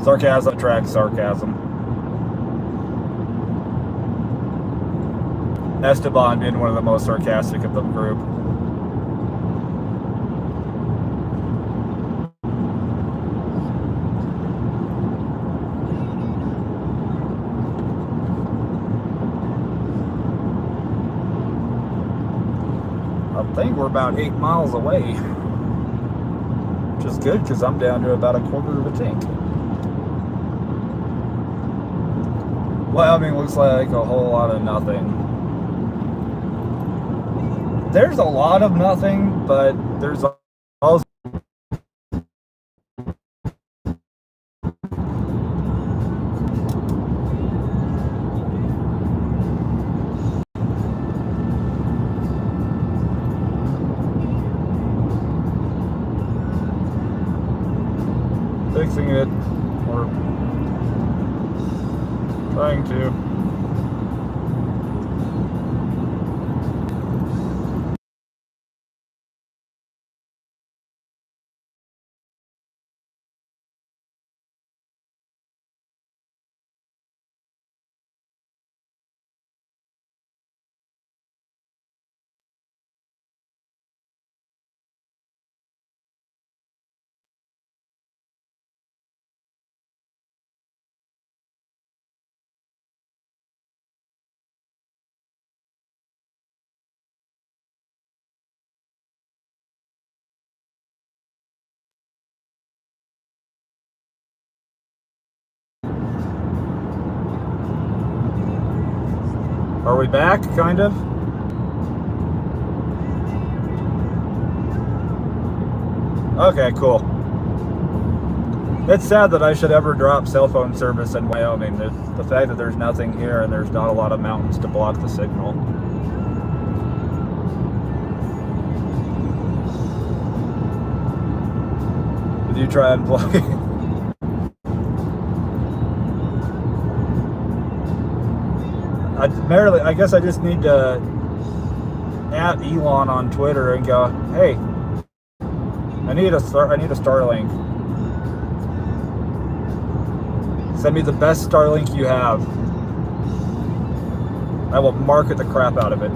Sarcasm attracts sarcasm. Esteban being one of the most sarcastic of the group. think we're about 8 miles away, which is good because I'm down to about a quarter of a tank. Wyoming looks like a whole lot of nothing. There's a lot of nothing, but there's also fixing it, or trying to. Are we back, kind of? Okay, cool. It's sad that I should ever drop cell phone service in Wyoming. The fact that there's nothing here and there's not a lot of mountains to block the signal. Did you try and plug? I guess I just need to at Elon on Twitter and go, hey, I need a Starlink. Send me the best Starlink you have. I will market the crap out of it.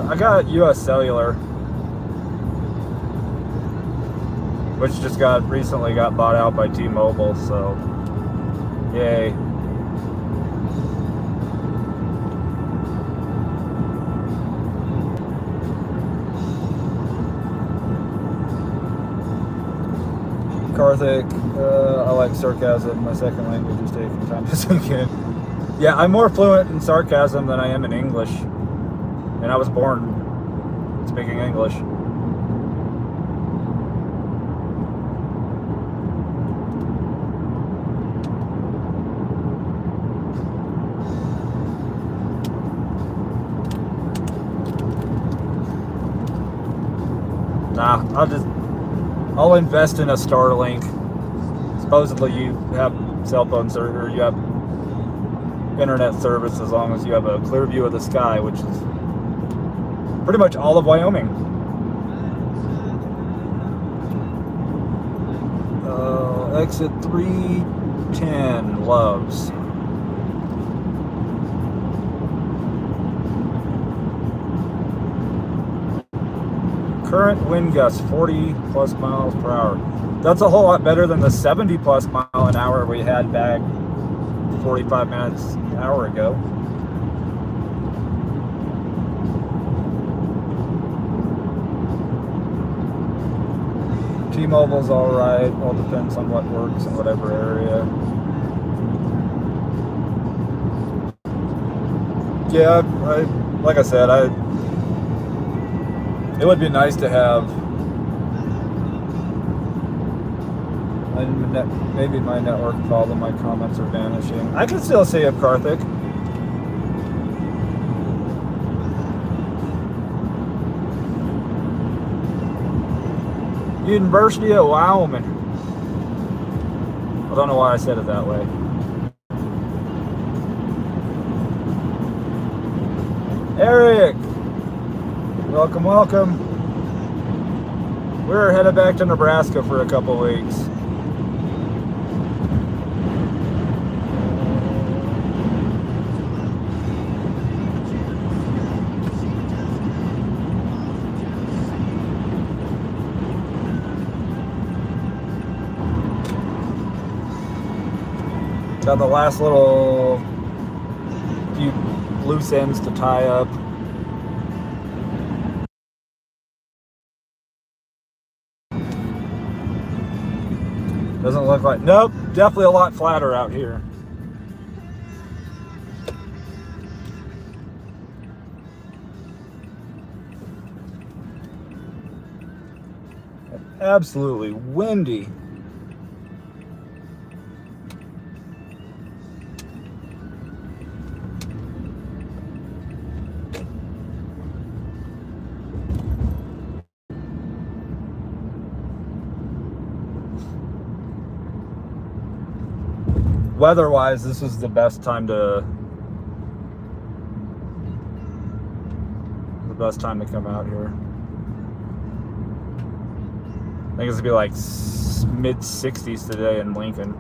I got US Cellular, which just recently got bought out by T-Mobile, so yay. Karthik, I like sarcasm. My second language is taking time to sink in. Yeah, I'm more fluent in sarcasm than I am in English. And I was born speaking English. Nah, I'll invest in a Starlink. Supposedly you have cell phone service, or you have internet service as long as you have a clear view of the sky, which is pretty much all of Wyoming. Exit 310, Loves. Current wind gusts 40 plus miles per hour. That's a whole lot better than the 70 plus mile an hour we had back 45 minutes an hour ago. T-Mobile's alright, all depends on what works in whatever area. Yeah, like I said, it would be nice to have maybe my network problem, my comments are vanishing. I can still see it, Karthik. University of Wyoming. I don't know why I said it that way. Eric! Welcome, welcome. We're headed back to Nebraska for a couple weeks. Got the last little few loose ends to tie up. Doesn't look like, nope, definitely a lot flatter out here. Absolutely windy. Weather-wise, this is the best time to come out here. I think it's gonna be like mid 60s today in Lincoln.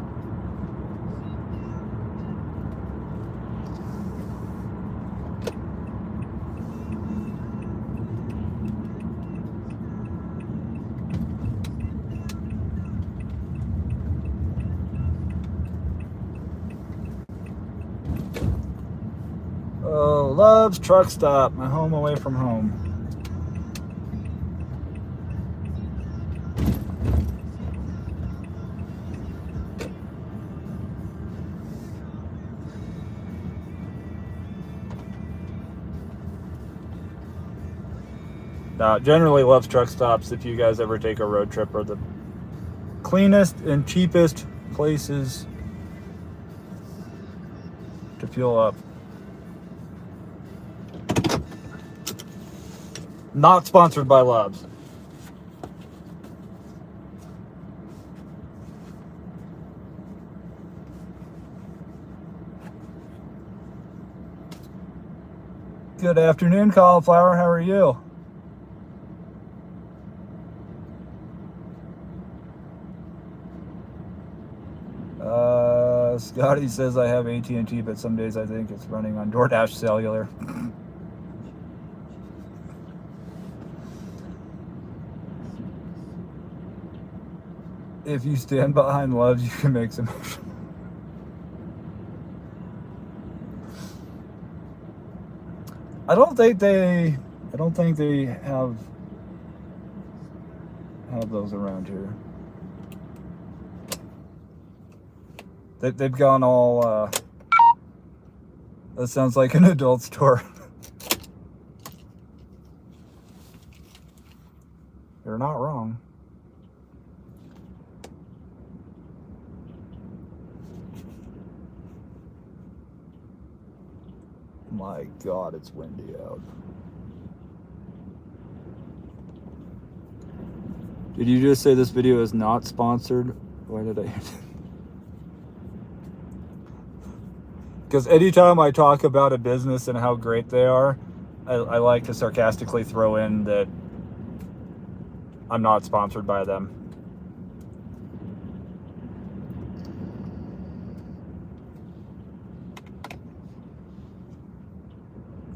Oh, Love's Truck Stop, my home away from home. Generally, Love's Truck Stops, if you guys ever take a road trip, are the cleanest and cheapest places to fuel up. Not sponsored by Love's. Good afternoon, Cauliflower. How are you? Scotty says I have AT&T, but some days I think it's running on DoorDash cellular. If you stand behind Love's, you can make some. I don't think they have those around here. They've gone all, that sounds like an adult store. You're not wrong. My God, it's windy out. Did you just say this video is not sponsored? Why did I? Because anytime I talk about a business and how great they are, I like to sarcastically throw in that I'm not sponsored by them.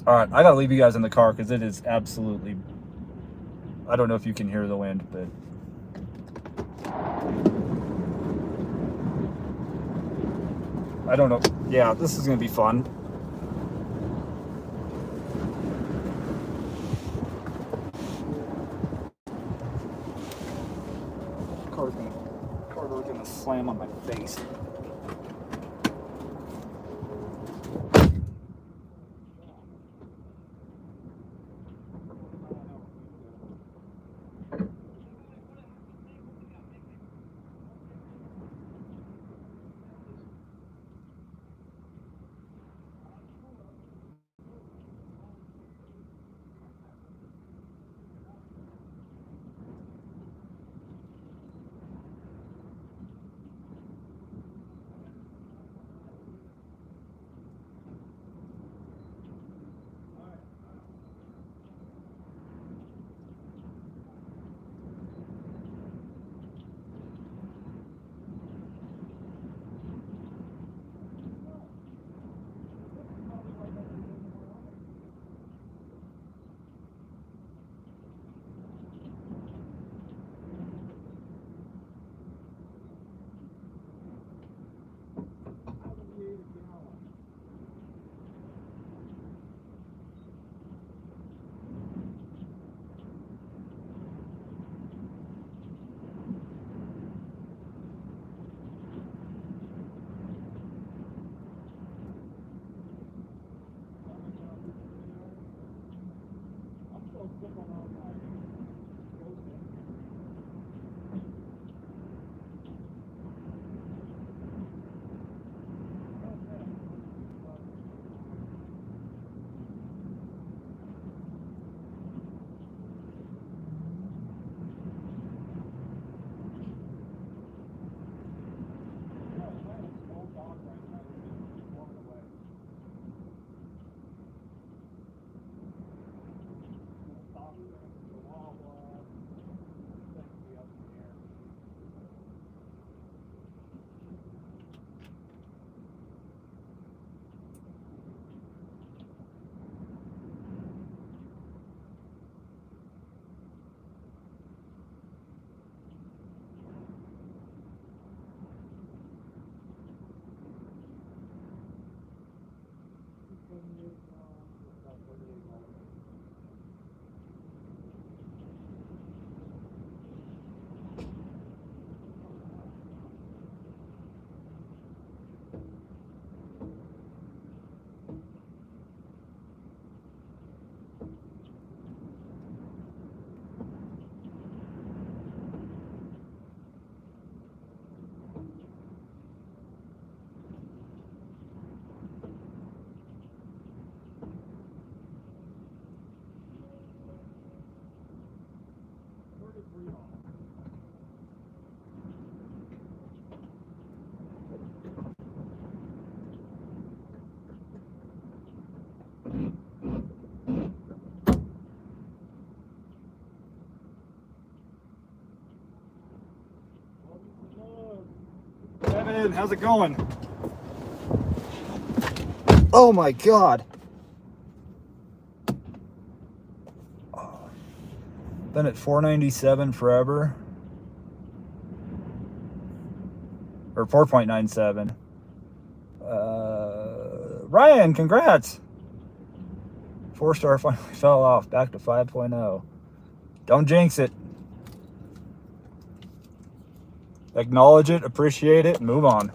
All right, I gotta leave you guys in the car because it is absolutely, I don't know if you can hear the wind, but I don't know. Yeah, this is gonna be fun. Car's gonna slam on my face. Kevin, how's it going? Oh my God. Been at 497 forever. Or 4.97. Ryan, congrats. 4-star finally fell off. Back to 5.0. Don't jinx it. Acknowledge it, appreciate it, and move on.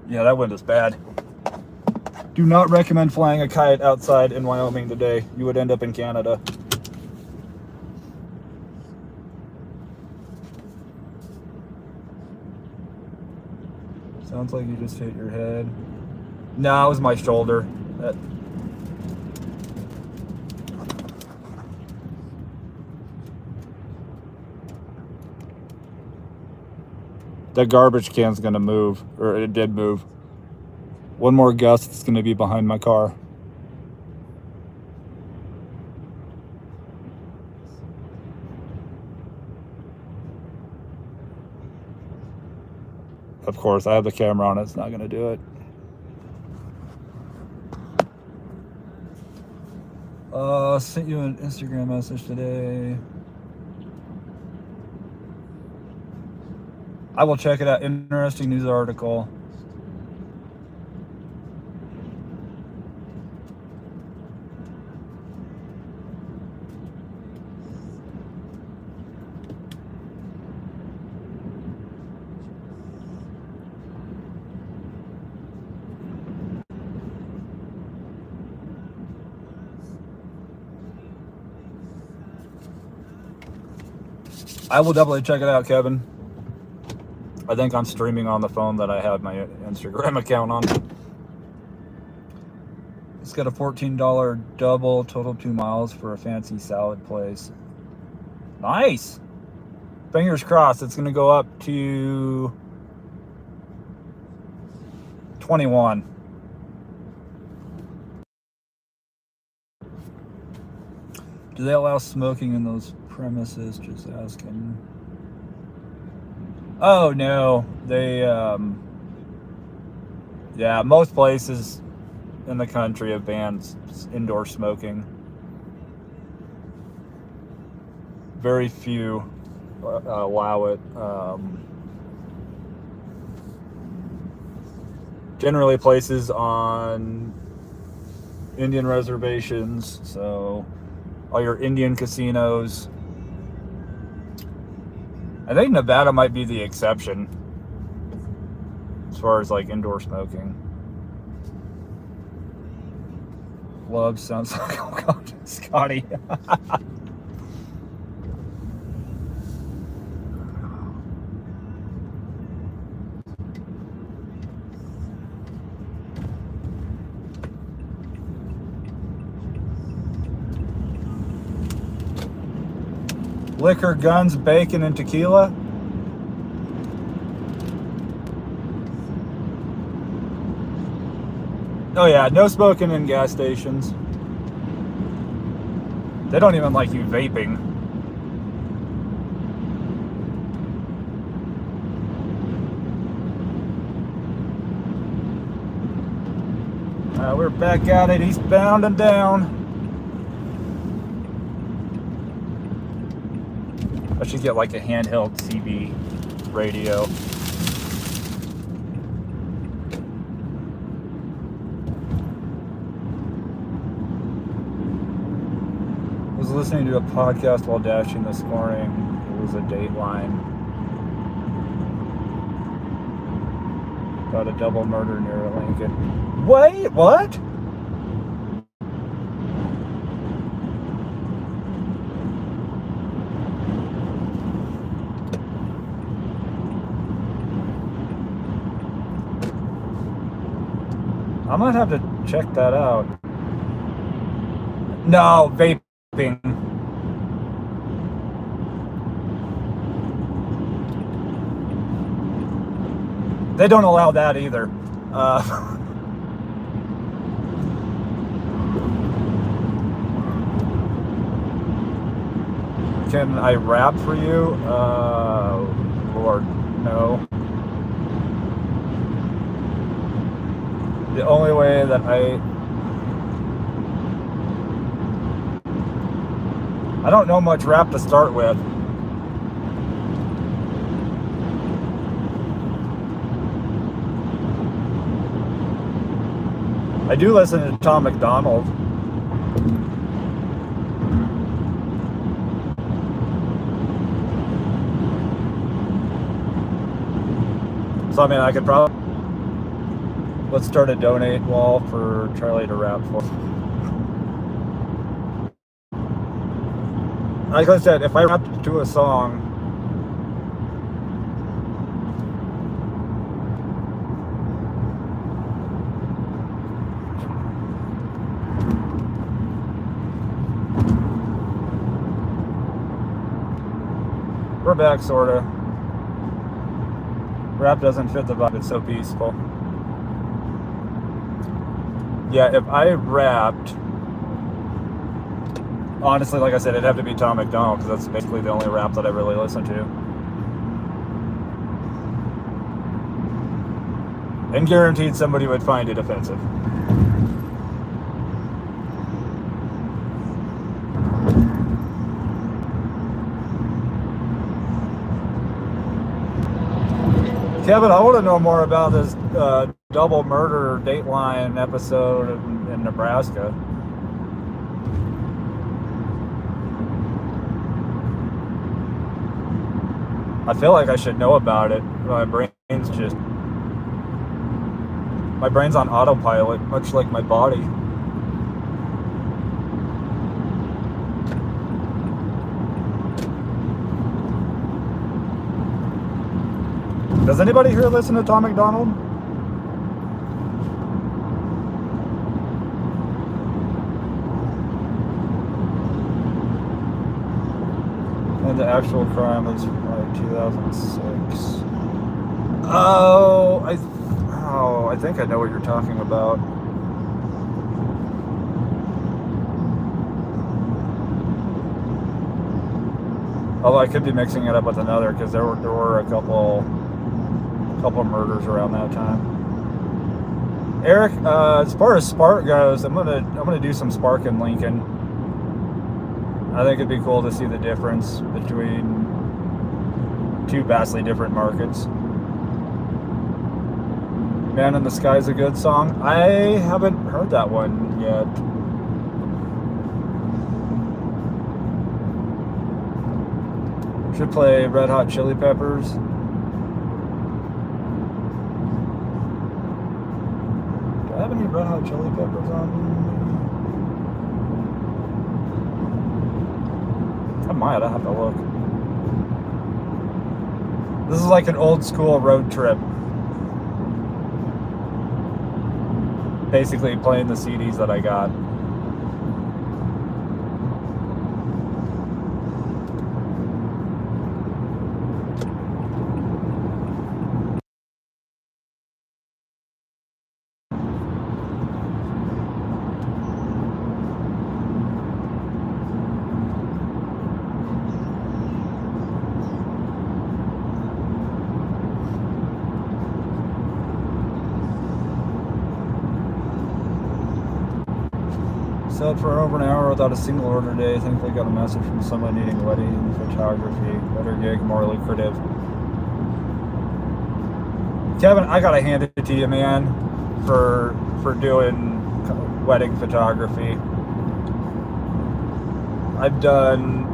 Yeah, that wind is bad. Do not recommend flying a kite outside in Wyoming today. You would end up in Canada. Sounds like you just hit your head. No, it was my shoulder. That garbage can's gonna move, or it did move. One more gust, it's gonna be behind my car. Of course, I have the camera on, it's not gonna do it. Sent you an Instagram message today. I will check it out. Interesting news article. I will definitely check it out, Kevin. I think I'm streaming on the phone that I have my Instagram account on. It's got a $14 double, total 2 miles for a fancy salad place. Nice. Fingers crossed it's going to go up to 21. Do they allow smoking in those premises? Just asking. Oh no, they yeah, most places in the country have banned indoor smoking. Very few allow it. Generally places on Indian reservations, so all your Indian casinos. I think Nevada might be the exception as far as like indoor smoking. Love sounds like, oh God, Scotty. Liquor, guns, bacon, and tequila. Oh yeah, no smoking in gas stations. They don't even like you vaping. We're back at it, eastbound and down. I should get like a handheld CB radio. I was listening to a podcast while dashing this morning. It was a Dateline about a double murder near Lincoln. Wait, what? I might have to check that out. No, vaping. They don't allow that either. Can I rap for you? Lord, no. The only way that I don't know much rap to start with. I do listen to Tom McDonald. So I mean, I could probably, let's start a donate wall for Charlie to rap for. Like I said, if I rap to a song, we're back, sorta. Rap doesn't fit the vibe, it's so peaceful. Yeah, if I rapped, honestly, like I said, it'd have to be Tom McDonald, because that's basically the only rap that I really listen to. And guaranteed somebody would find it offensive. Kevin, I want to know more about this double murder Dateline episode in Nebraska. I feel like I should know about it. My brain's on autopilot, much like my body. Does anybody here listen to Tom McDonald? And the actual crime was like 2006. Oh, I think I know what you're talking about. Although I could be mixing it up with another, because there were a couple murders around that time. Eric, as far as Spark goes, I'm gonna do some Spark in Lincoln. I think it'd be cool to see the difference between two vastly different markets. Man in the Sky's a good song. I haven't heard that one yet. Should play Red Hot Chili Peppers. Do I have any Red Hot Chili Peppers on me? I might, I have to look. This is like an old school road trip. Basically playing the CDs that I got. Set for over an hour without a single order today. I think they got a message from someone needing wedding photography. Better gig, more lucrative. Kevin, I gotta hand it to you, man, for doing wedding photography. I've done,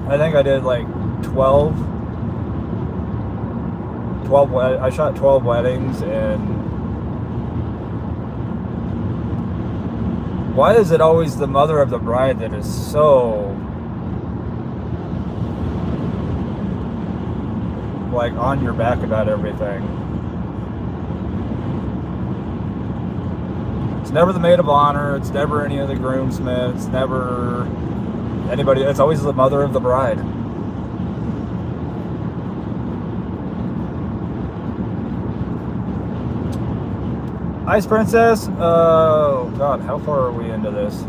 I think I did like 12, I shot 12 weddings, and why is it always the mother of the bride that is so like on your back about everything? It's never the maid of honor, it's never any of the groomsmen, it's never anybody, it's always the mother of the bride. Ice Princess. Oh God, how far are we into this?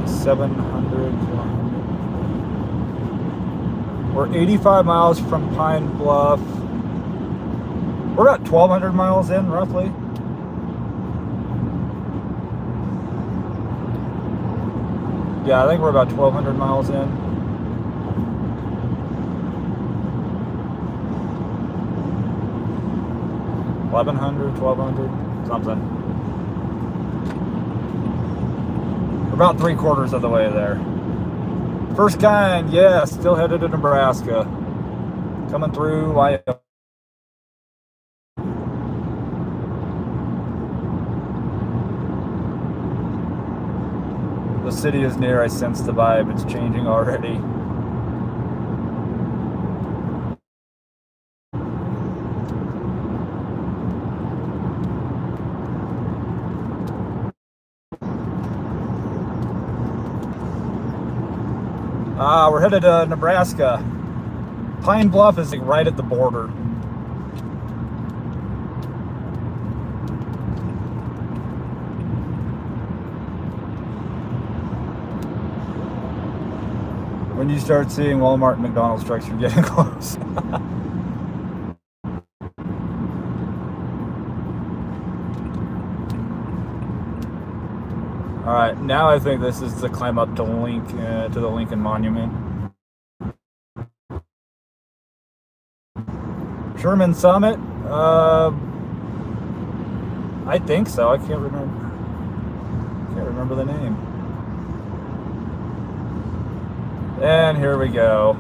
It's 700. We're 85 miles from Pine Bluff. We're about 1,200 miles in, roughly. Yeah, I think we're about 1,200 miles in. $1,100, something. We're about 3/4 of the way there. First kind, yeah, still headed to Nebraska. Coming through Wyoming. The city is near, I sense the vibe, it's changing already. We're headed to Nebraska. Pine Bluff is like right at the border. When you start seeing Walmart and McDonald's trucks, you're getting close. All right, now I think this is the climb up to to the Lincoln Monument. Sherman Summit. I think so. I can't remember. Can't remember the name. And here we go.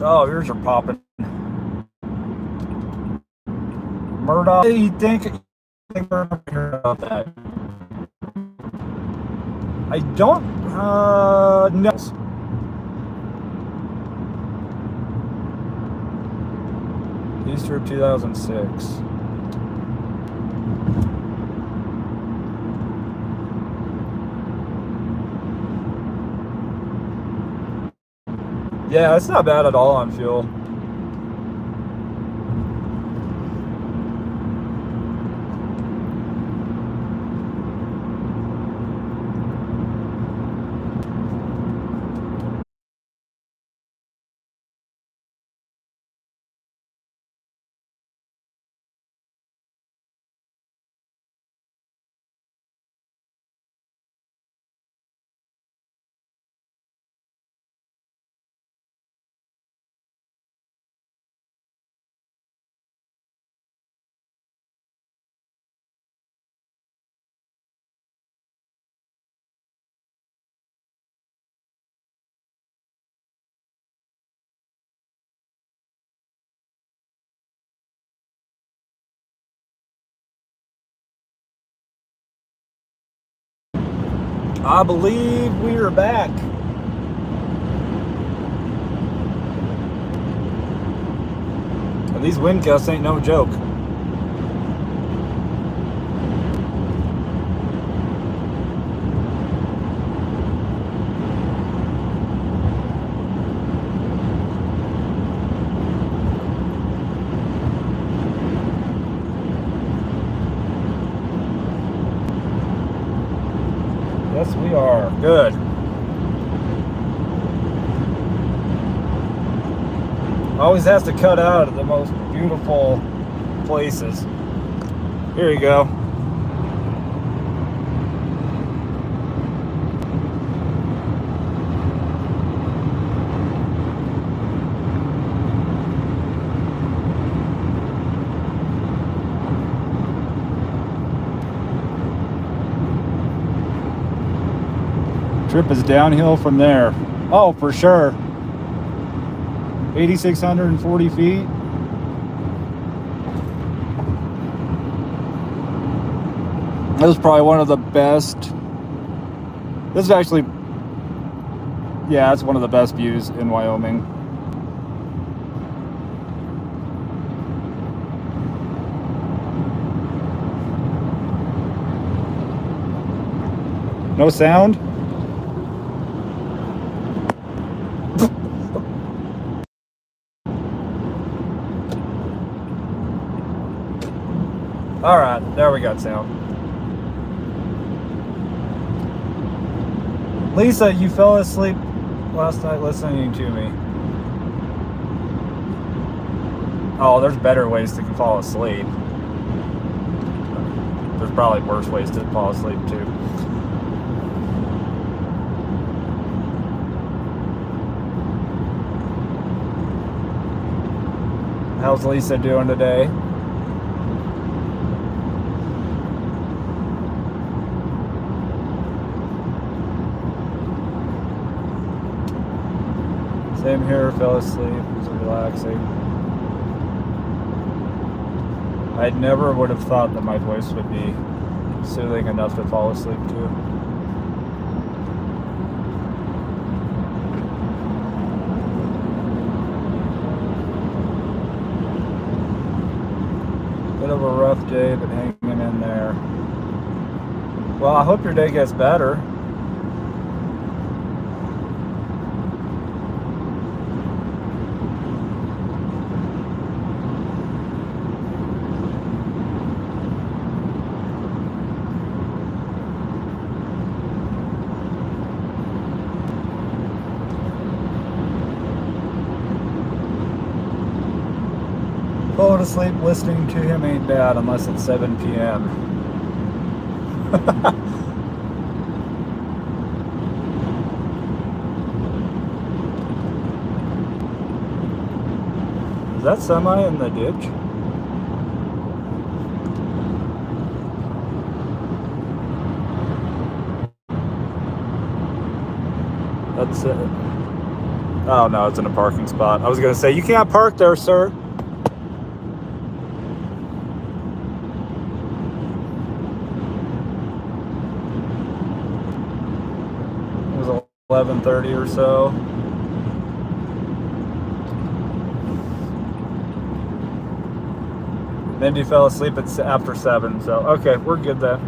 Oh, yours are popping. Murdoch, you think we're not hearing about that? I don't know. Easter of 2006. Yeah, it's not bad at all on fuel. I believe we are back. And these wind gusts ain't no joke. Yes, we are. Good. Always has to cut out of the most beautiful places. Here you go. Trip is downhill from there. Oh, for sure. 8,640 feet. This is probably one of the best. This is actually, yeah, it's one of the best views in Wyoming. No sound? All right, there we got sound. Lisa, you fell asleep last night listening to me. Oh, there's better ways to fall asleep. There's probably worse ways to fall asleep too. How's Lisa doing today? Same here, fell asleep, it was relaxing. I never would have thought that my voice would be soothing enough to fall asleep to. Bit of a rough day, but hanging in there. Well, I hope your day gets better. Falling asleep listening to him ain't bad unless it's 7 p.m. Is that semi in the ditch? That's it. Oh no, it's in a parking spot. I was gonna say, you can't park there, sir. It was 11:30 or so. Mindy fell asleep after 7, so okay, we're good then.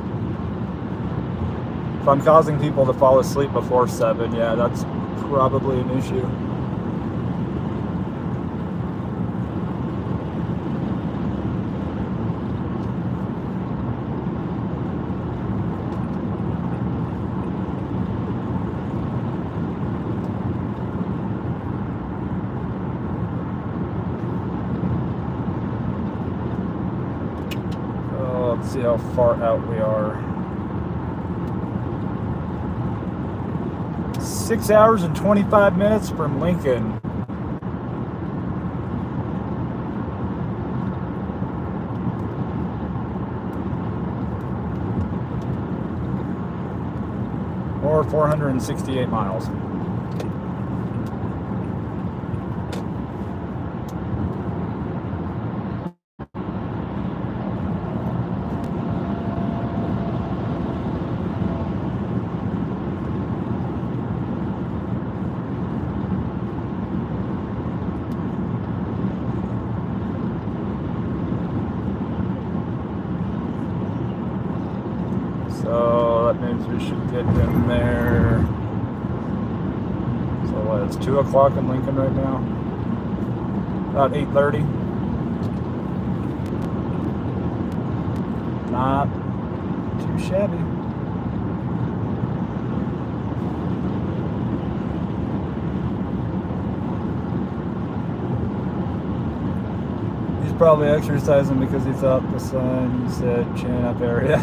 If I'm causing people to fall asleep before 7, yeah, that's probably an issue. Let's see how far out we are. 6 hours and 25 minutes from Lincoln. Or 468 miles. So that means we should get in there. So what, it's 2 o'clock in Lincoln right now? About 8:30. Not too shabby. He's probably exercising because he thought the sun said chin up area.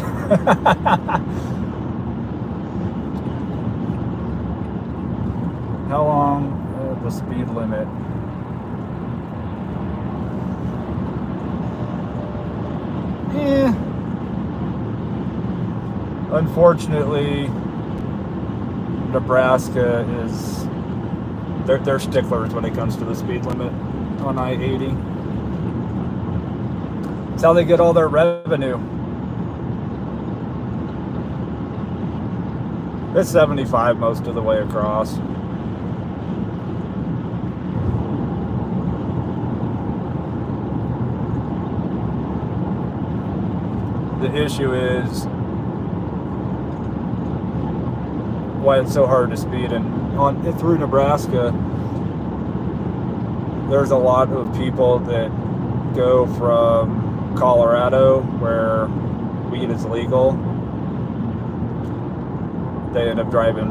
How long the speed limit? Yeah. Nebraska is they're sticklers when it comes to the speed limit on I-80. It's how they get all their revenue. It's 75 most of the way across. The issue is why it's so hard to speed, and through Nebraska there's a lot of people that go from Colorado where weed is legal. They end up driving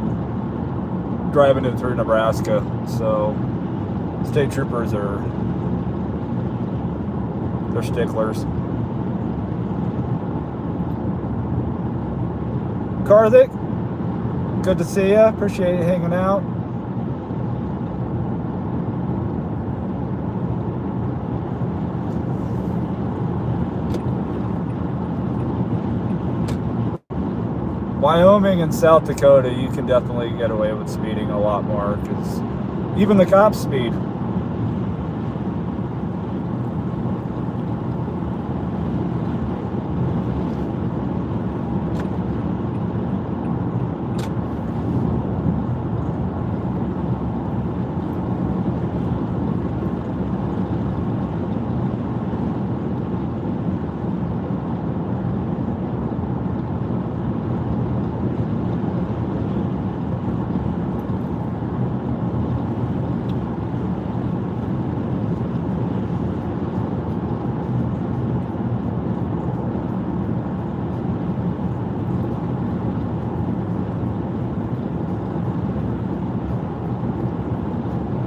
it through Nebraska. So state troopers they're sticklers. Karthik, good to see you. Appreciate you hanging out. Wyoming and South Dakota, you can definitely get away with speeding a lot more because even the cops speed.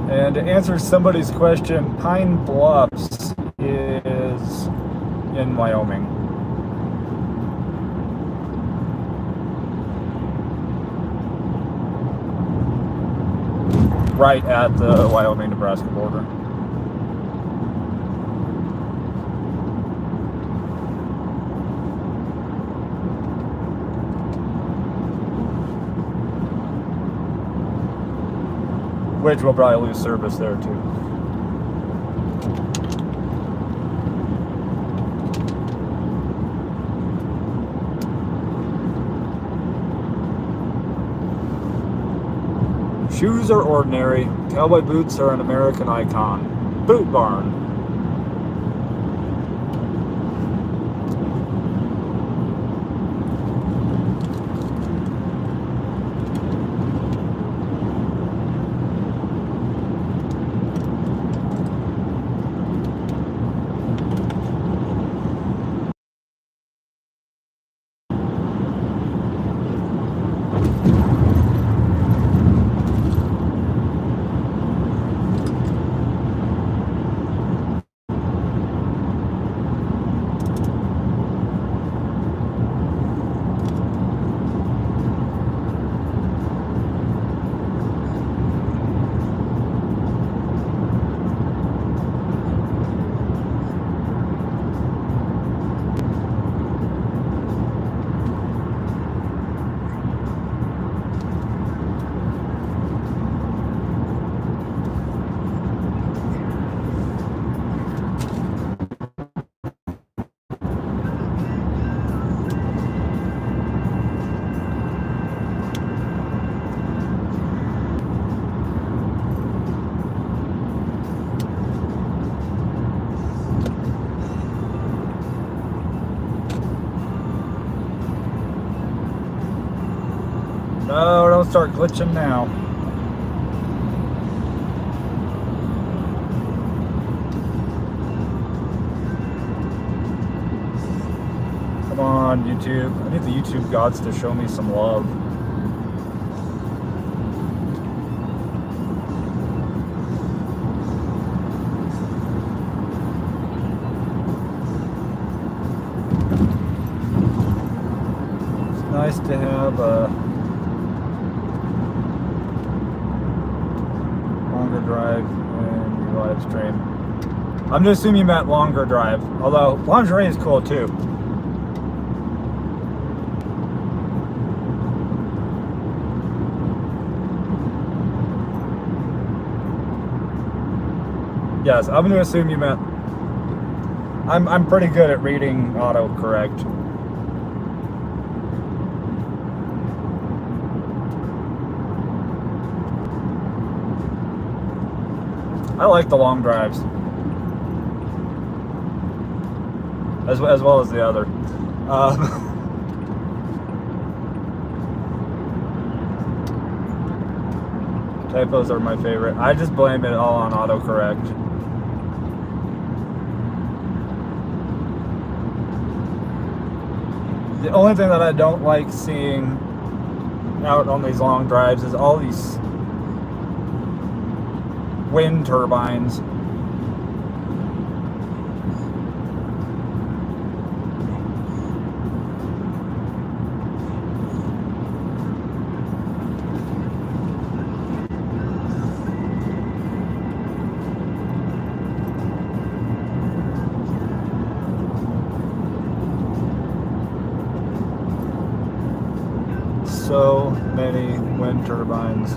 And to answer somebody's question, Pine Bluffs is in Wyoming. Right at the Wyoming-Nebraska border. Which will probably lose service there too. Shoes are ordinary. Cowboy boots are an American icon. Boot Barn. No, don't start glitching now. Come on, YouTube. I need the YouTube gods to show me some love. It's nice to have a drive and your live stream. I'm gonna assume you meant longer drive, although lingerie is cool too. Yes, I'm going to assume you meant. I'm pretty good at reading autocorrect. I like the long drives, as well as the other. Typos are my favorite. I just blame it all on autocorrect. The only thing that I don't like seeing out on these long drives is all these wind turbines. So many wind turbines.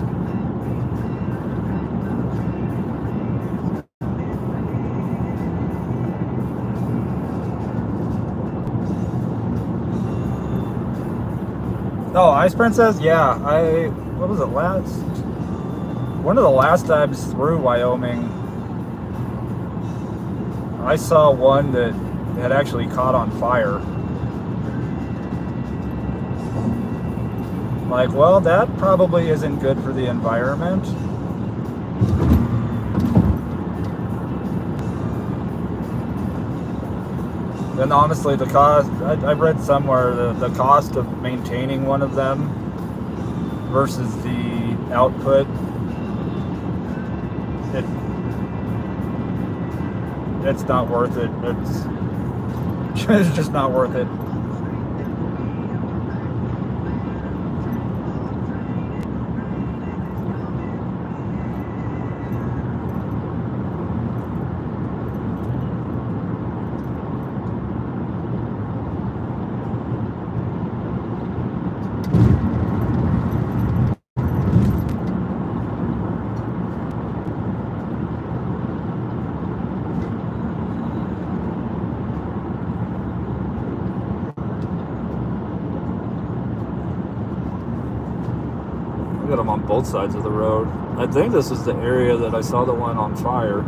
Oh, Ice Princess? Yeah, what was it, one of the last times through Wyoming, I saw one that had actually caught on fire. Like, well, that probably isn't good for the environment. And honestly, the cost, I read somewhere the cost of maintaining one of them versus the output, it's not worth it. It's just not worth it. Got them on both sides of the road. I think this is the area that I saw the one on fire.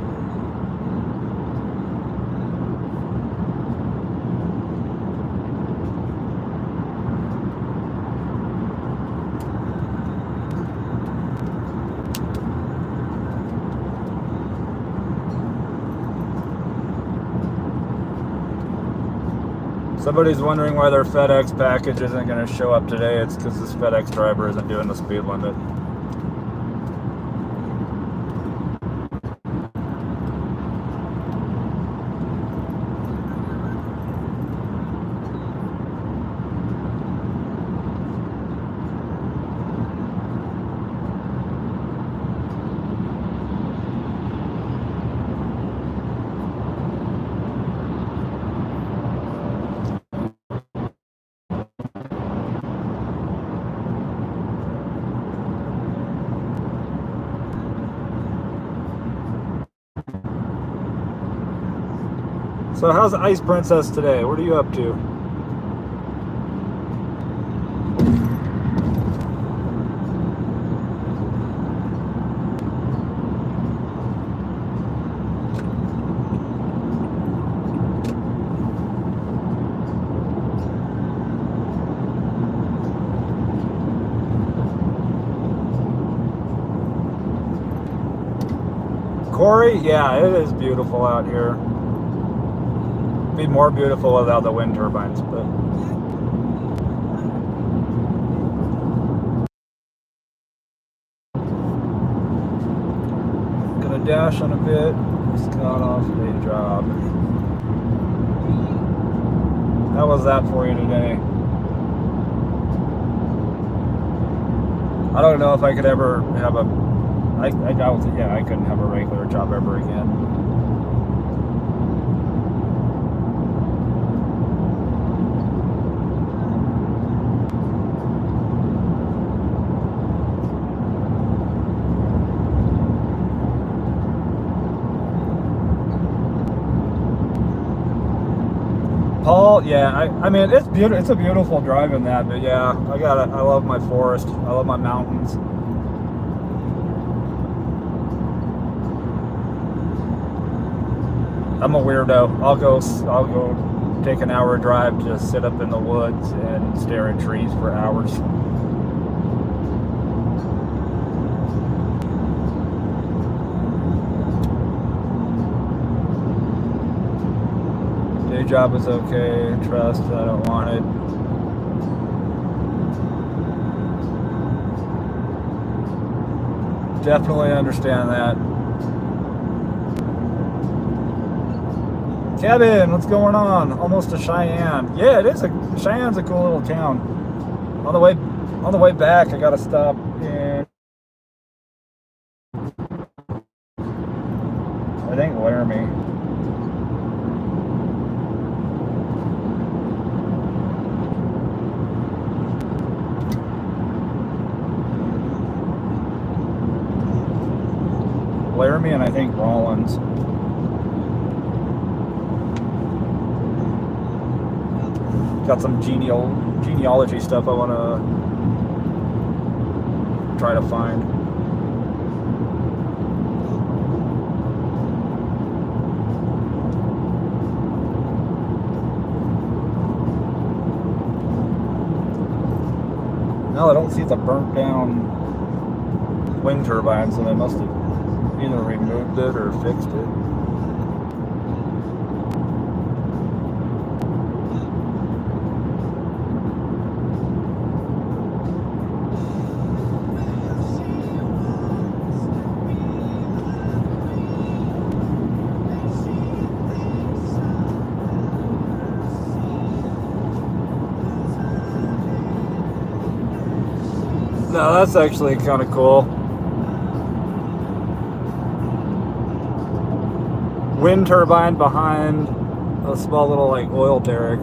Somebody's wondering why their FedEx package isn't going to show up today. It's because this FedEx driver isn't doing the speed limit. So how's Ice Princess today? What are you up to? Corey? Yeah, it is beautiful out here. Be more beautiful without the wind turbines, but gonna dash on a bit. Just got off a job. How was that for you today? I don't know if I could ever have I doubt it. Yeah, I couldn't have a regular job ever again. All, yeah, I mean, it's beautiful. It's a beautiful drive in that, but yeah, I love my forest. I love my mountains. I'm a weirdo. I'll go take an hour drive to just sit up in the woods and stare at trees for hours. Day job is okay. Trust, I don't want it. Definitely understand that. Kevin, what's going on? Almost to Cheyenne. Yeah, it is. Cheyenne's a cool little town. On the way back, I gotta stop in, I think, Laramie. Laramie and I think Rollins. Got some genealogy stuff I want to try to find. No, I don't see the burnt down wind turbine, so they must have either removed it or fixed it. No, that's actually kind of cool. Wind turbine behind a small little like oil derrick.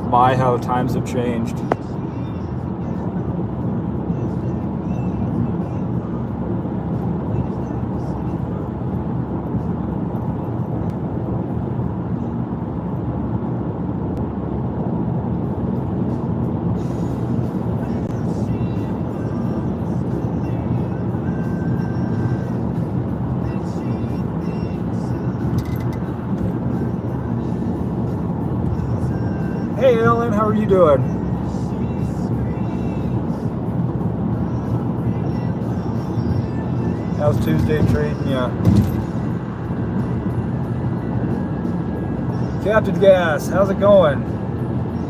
My, how times have changed. Hey Ellen, how are you doing? How's Tuesday treating ya? Captain Gas, how's it going?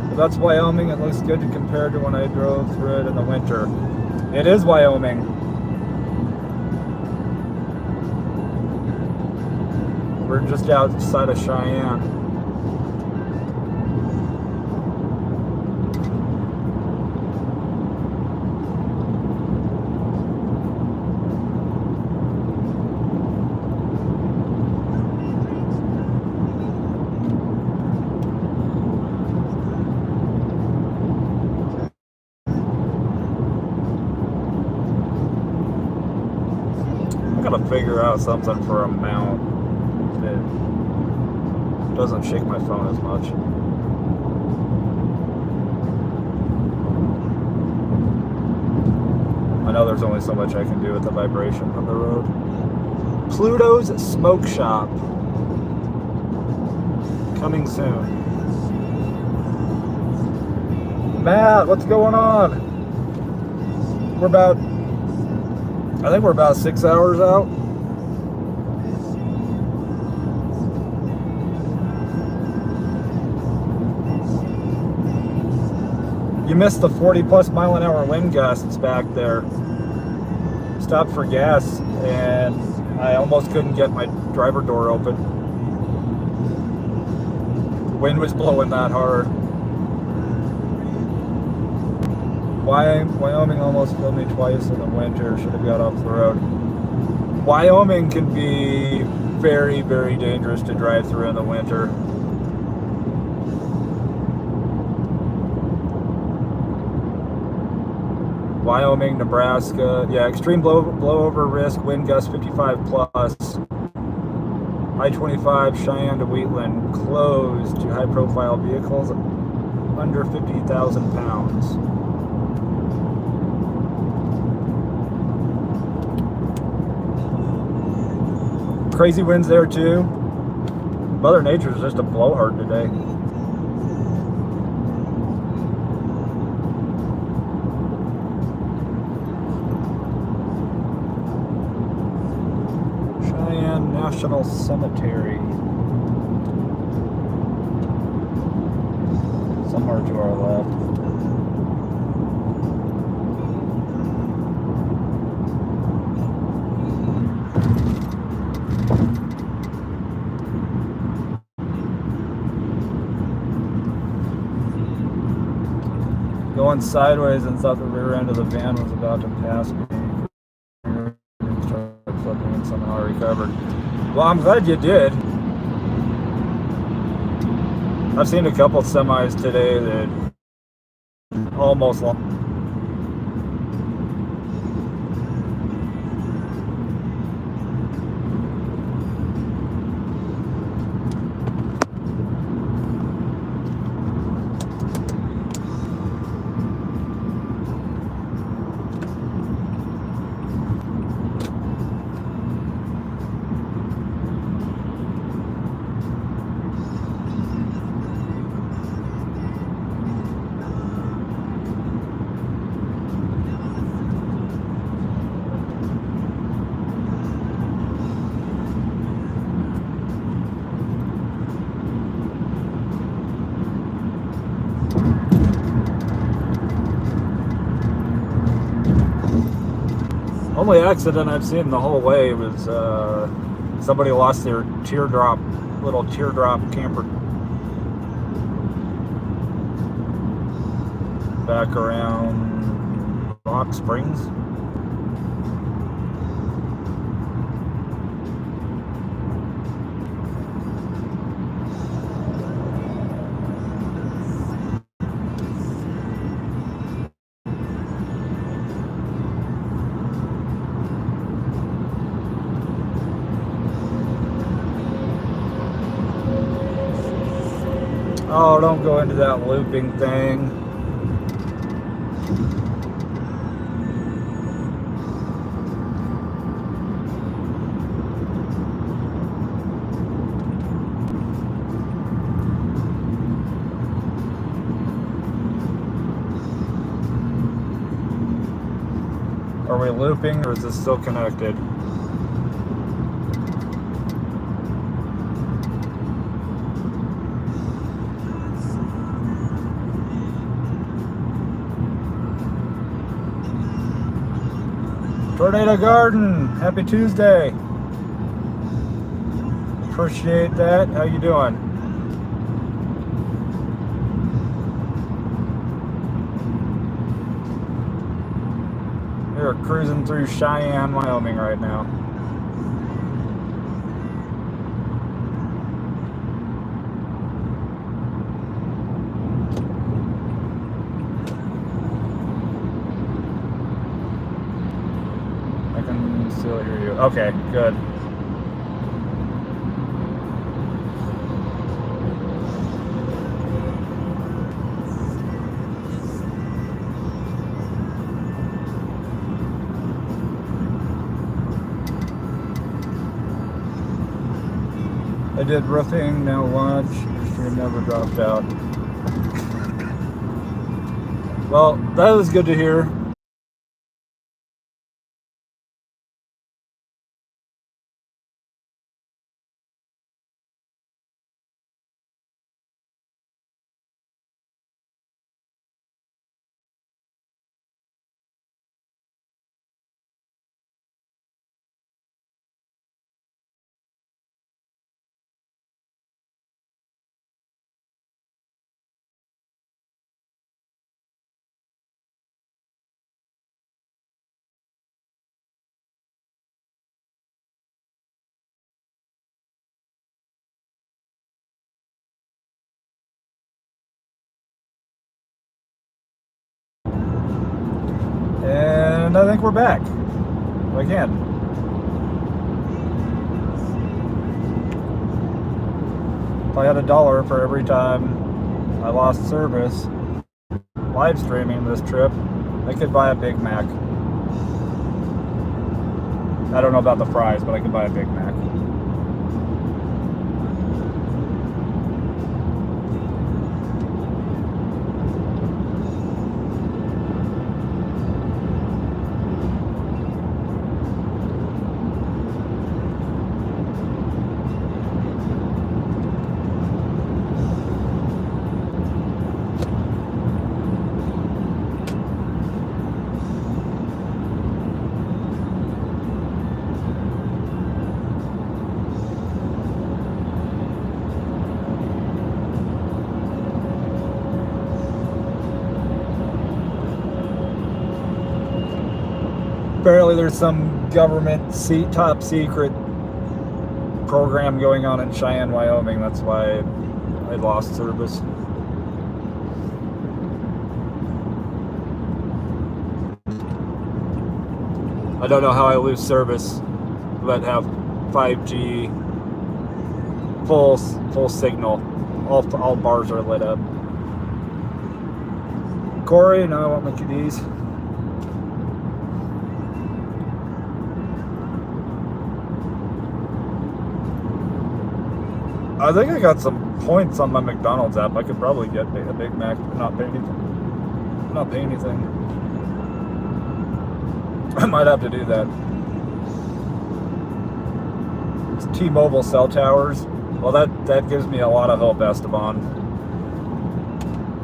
Well, that's Wyoming. It looks good compared to when I drove through it in the winter. It is Wyoming. We're just outside of Cheyenne. Figure out something for a mount that doesn't shake my phone as much. I know there's only so much I can do with the vibration from the road. Pluto's Smoke Shop. Coming soon. Matt, what's going on? I think we're about 6 hours out. You missed the 40+ mile an hour wind gusts back there. Stopped for gas and I almost couldn't get my driver door open. The wind was blowing that hard. Wyoming almost killed me twice in the winter. Should have got off the road. Wyoming can be very, very dangerous to drive through in the winter. Wyoming, Nebraska, yeah, extreme blowover risk, wind gust 55+. I-25 Cheyenne to Wheatland closed to high-profile vehicles under 50,000 pounds. Crazy winds there too. Mother Nature's just a blowhard today. Cheyenne National Cemetery. Somewhere to our left. Going sideways and thought the rear end of the van was about to pass me. Started flipping and somehow I recovered. Well, I'm glad you did. I've seen a couple semis today that almost lost. Only accident I've seen the whole way was somebody lost their little teardrop camper back around Rock Springs. Oh, don't go into that looping thing. Are we looping or is this still connected? Tornado Garden, happy Tuesday. Appreciate that. How you doing? We're cruising through Cheyenne, Wyoming right now. Still hear you. Okay, good. I did roofing, now lunch. Your stream never dropped out. Well, that was good to hear. And I think we're back. Again. If I had $1 for every time I lost service live streaming this trip, I could buy a Big Mac. I don't know about the fries, but I could buy a Big Mac. Apparently there's some government top secret program going on in Cheyenne, Wyoming. That's why I lost service. I don't know how I lose service, but have 5G full signal. All bars are lit up. Corey, no, I want my QDs. I think I got some points on my McDonald's app. I could probably get a Big Mac and not pay anything. I might have to do that. It's T-Mobile cell towers. Well, that gives me a lot of hope, Esteban.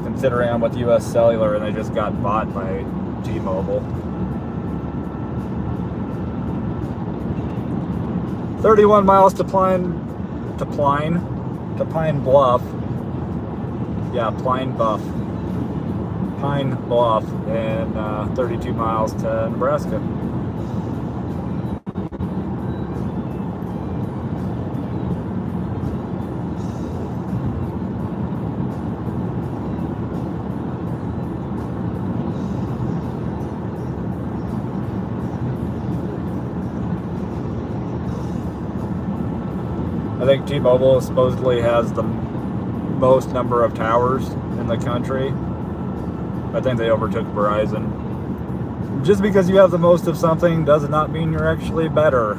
Considering I'm with US Cellular and they just got bought by T-Mobile. 31 miles to Pine Bluff. Yeah, Pine Bluff, and 32 miles to Nebraska. I think T-Mobile supposedly has the most number of towers in the country. I think they overtook Verizon. Just because you have the most of something does not mean you're actually better.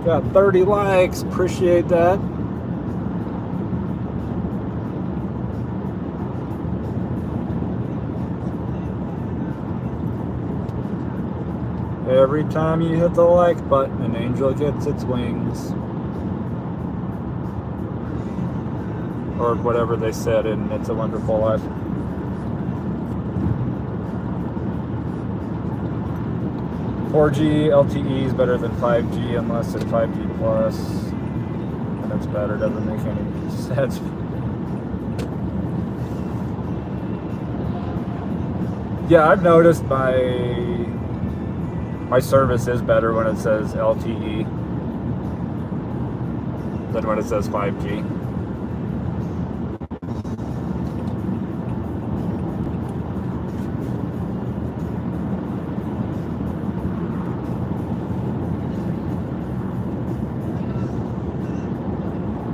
Got 30 likes, appreciate that. Every time you hit the like button, an angel gets its wings. Or whatever they said in It's a Wonderful Life. .4G LTE is better than 5G unless it's 5G plus, and it's better. Doesn't make any sense. Yeah, I've noticed my service is better when it says LTE than when it says 5G.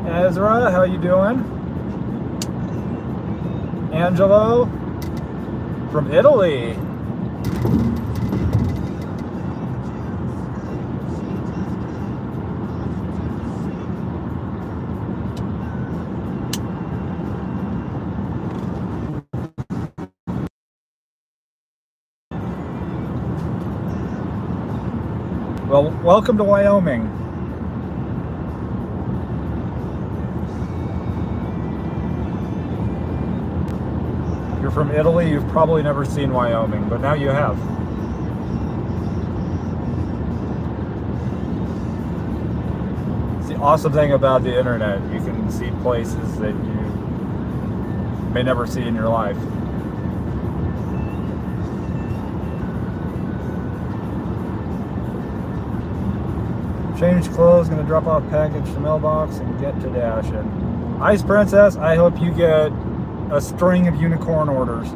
Ezra, how you doing? Angelo from Italy. Well, welcome to Wyoming. If you're from Italy, you've probably never seen Wyoming, but now you have. It's the awesome thing about the internet. You can see places that you may never see in your life. Change clothes, gonna drop off package to mailbox and get to Dashin. Ice Princess, I hope you get a string of unicorn orders.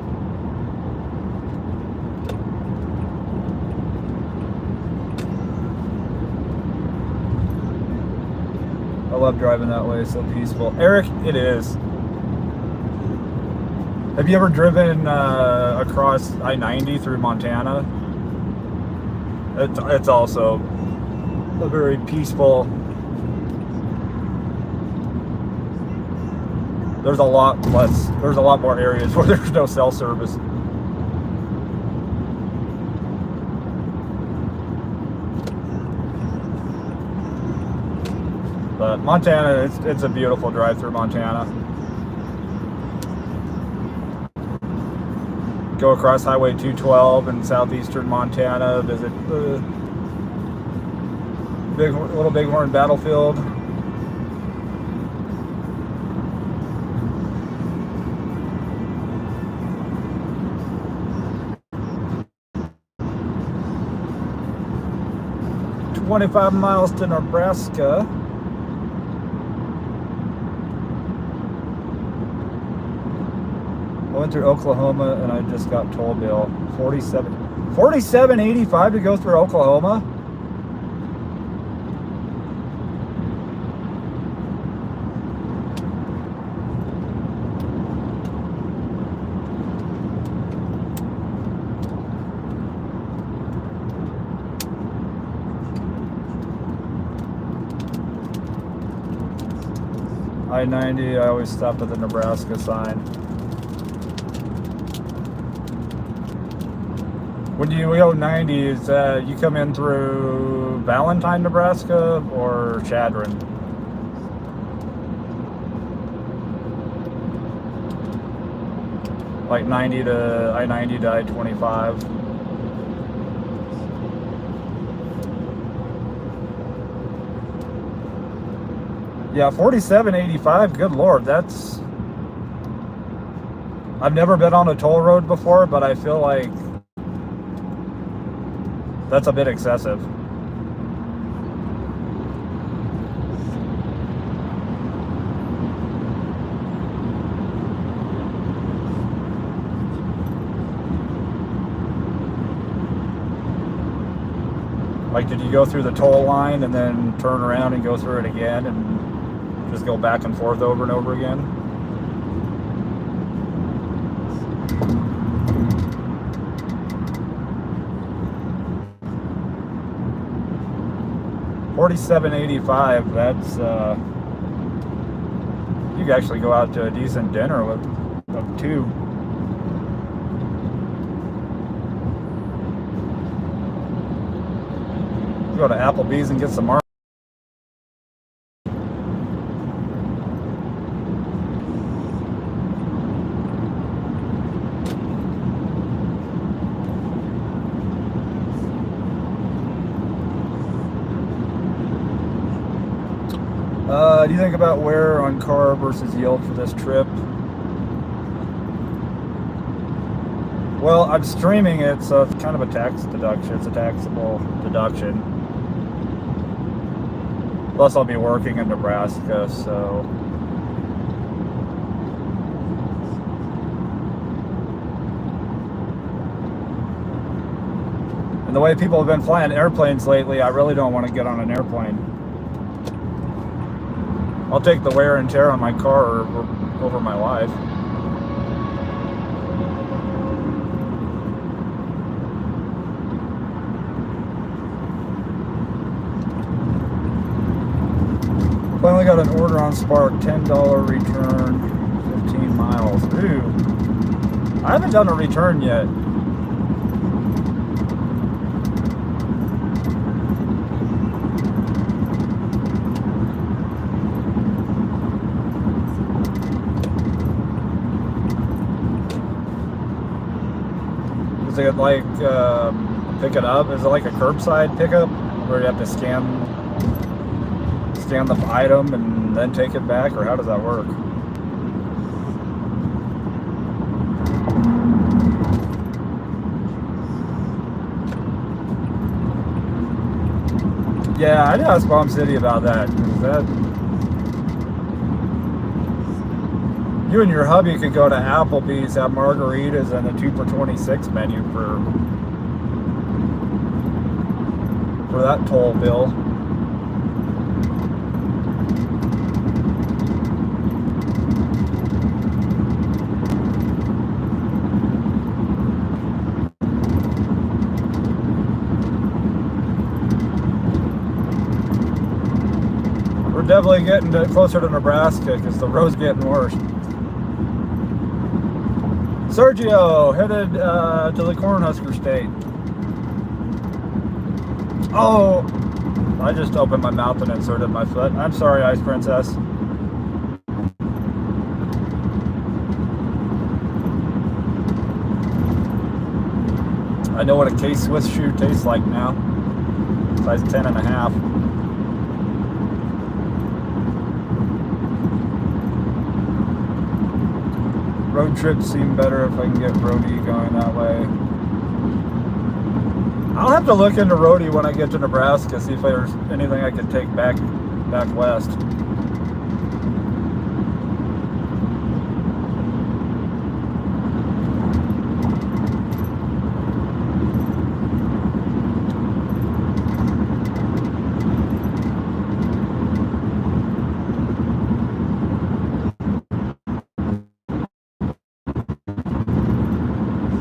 I love driving that way, so peaceful. Eric, it is. Have you ever driven across I-90 through Montana? It's also a very peaceful. There's a lot more areas where there's no cell service. But Montana, it's a beautiful drive through Montana. Go across Highway 212 in southeastern Montana, visit the Little Bighorn Battlefield. "25 miles to Nebraska." I went through Oklahoma and I just got toll bill $47.85 to go through Oklahoma. I-90, I always stop at the Nebraska sign. When you go 90, is you come in through Valentine, Nebraska, or Chadron? Like I-90 to I-25. Yeah, $47.85. Good Lord, that's. I've never been on a toll road before, but I feel like that's a bit excessive. Like, did you go through the toll line and then turn around and go through it again and just go back and forth over and over again? $47.85. That's you could actually go out to a decent dinner with two. Go to Applebee's and get some margaritas. Do you think about wear on car versus yield for this trip? Well, I'm streaming it, so it's kind of a tax deduction. It's a taxable deduction. Plus, I'll be working in Nebraska, so. And the way people have been flying airplanes lately, I really don't want to get on an airplane. I'll take the wear and tear on my car over my life. Finally got an order on Spark, $10 return, 15 miles. Ooh, I haven't done a return yet. Is it like pick it up? Is it like a curbside pickup where you have to scan the item and then take it back, or how does that work? Yeah, I'd ask Bomb City about that. You and your hubby could go to Applebee's, have margaritas and a 2 for $26 menu for that toll bill. We're definitely getting closer to Nebraska because the road's getting worse. Sergio headed to the Cornhusker State. Oh, I just opened my mouth and inserted my foot. I'm sorry, Ice Princess. I know what a K-Swiss shoe tastes like now. Size 10.5. Road trips seem better if I can get roadie going that way. I'll have to look into roadie when I get to Nebraska, see if there's anything I can take back west.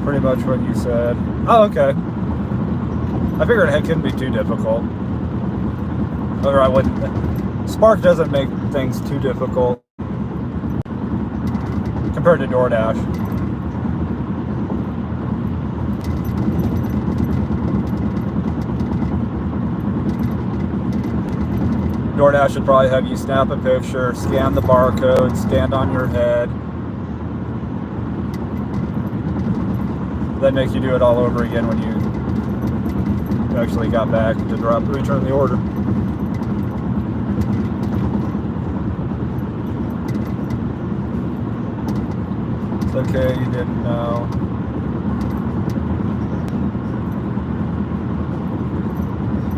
Pretty much what you said. Oh, okay. I figured it couldn't be too difficult. Or I wouldn't. Spark doesn't make things too difficult compared to DoorDash. DoorDash should probably have you snap a picture, scan the barcode, stand on your head, then make you do it all over again when you actually got back to return the order. It's okay, you didn't know.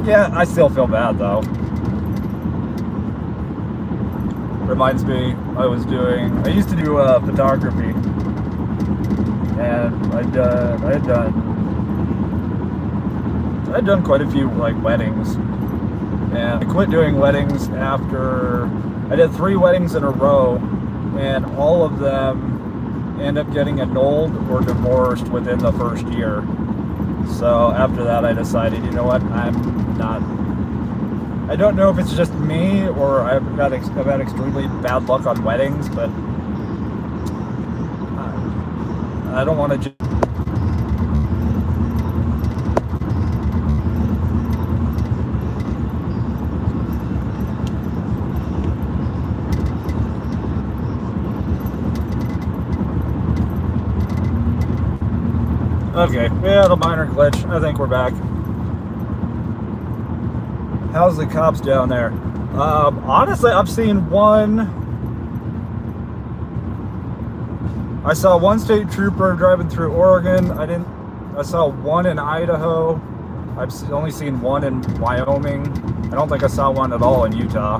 Yeah, I still feel bad though. Reminds me, I used to do photography, and I'd done quite a few like weddings, and I quit doing weddings after I did 3 weddings in a row, and all of them end up getting annulled or divorced within the first year. So after that, I decided, you know what, I don't know if it's just me or I've had extremely bad luck on weddings, but I don't want to just Okay, yeah, the minor glitch. I think we're back. How's the cops down there? Honestly, I've seen one. I saw one state trooper driving through Oregon. I saw one in Idaho. I've only seen one in Wyoming. I don't think I saw one at all in Utah.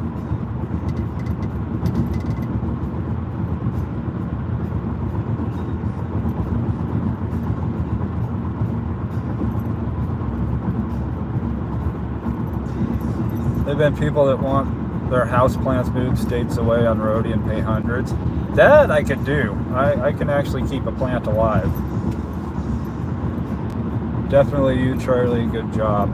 There have been people that want their house plants moved states away on roadie and pay hundreds. That I could do. I can actually keep a plant alive. Definitely you, Charlie. Good job.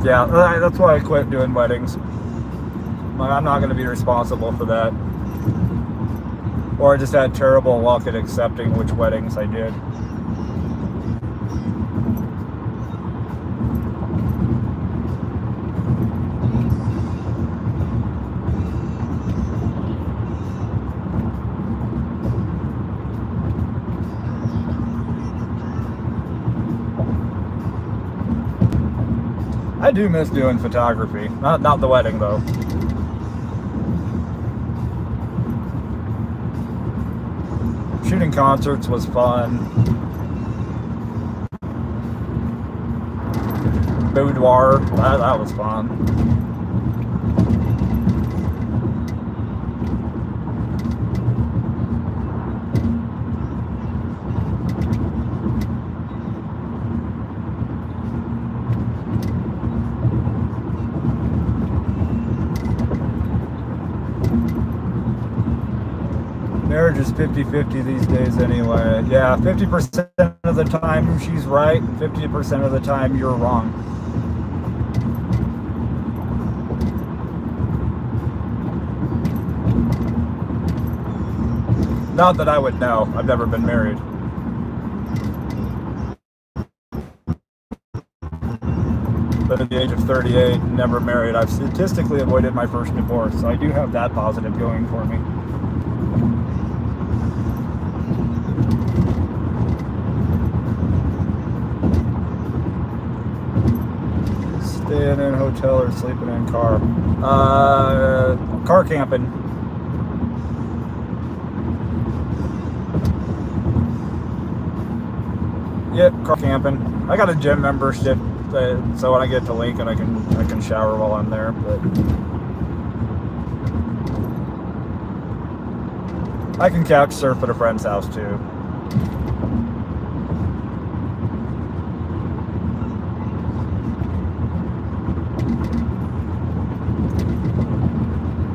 Yeah, that's why I quit doing weddings. I'm not going to be responsible for that. Or I just had terrible luck at accepting which weddings I did. I do miss doing photography. Not the wedding though. Shooting concerts was fun. Boudoir, that was fun. Marriage is 50-50 these days anyway. Yeah, 50% of the time she's right, 50% of the time you're wrong. Not that I would know. I've never been married. But at the age of 38, never married. I've statistically avoided my first divorce, so I do have that positive going for me. Staying in a hotel or sleeping in a car? Car camping. Yep, car camping. I got a gym membership, so when I get to Lincoln, I can shower while I'm there. But I can couch surf at a friend's house too.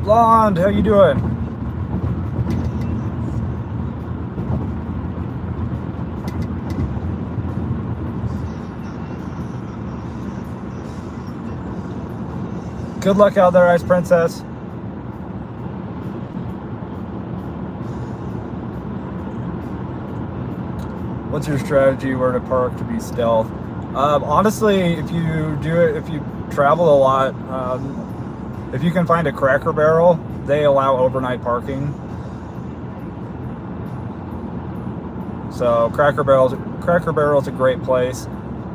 Blonde, how you doing? Good luck out there, Ice Princess. What's your strategy where to park to be stealth? Honestly, if you travel a lot, if you can find a Cracker Barrel, they allow overnight parking. So Cracker Barrel's a great place.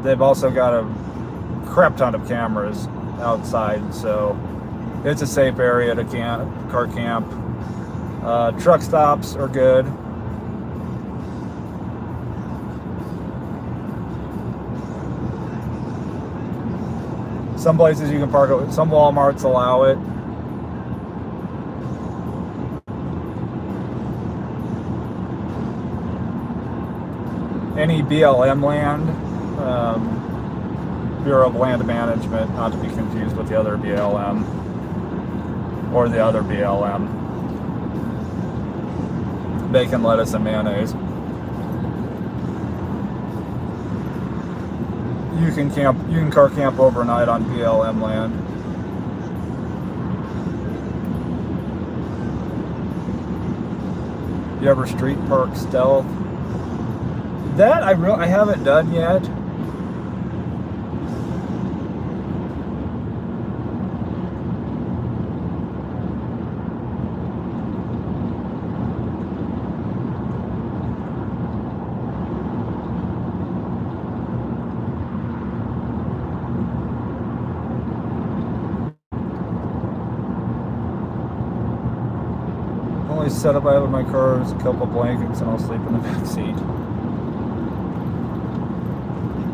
They've also got a crap ton of cameras outside, so it's a safe area to car camp. Truck stops are good. Some places you can park, some Walmarts allow it. Any BLM land, Bureau of Land Management, not to be confused with the other BLM or the other BLM. Bacon, lettuce, and mayonnaise. You can car camp overnight on BLM land. You ever street park stealth? That I haven't done yet. Only setup I have in my car is a couple blankets and I'll sleep in the back seat.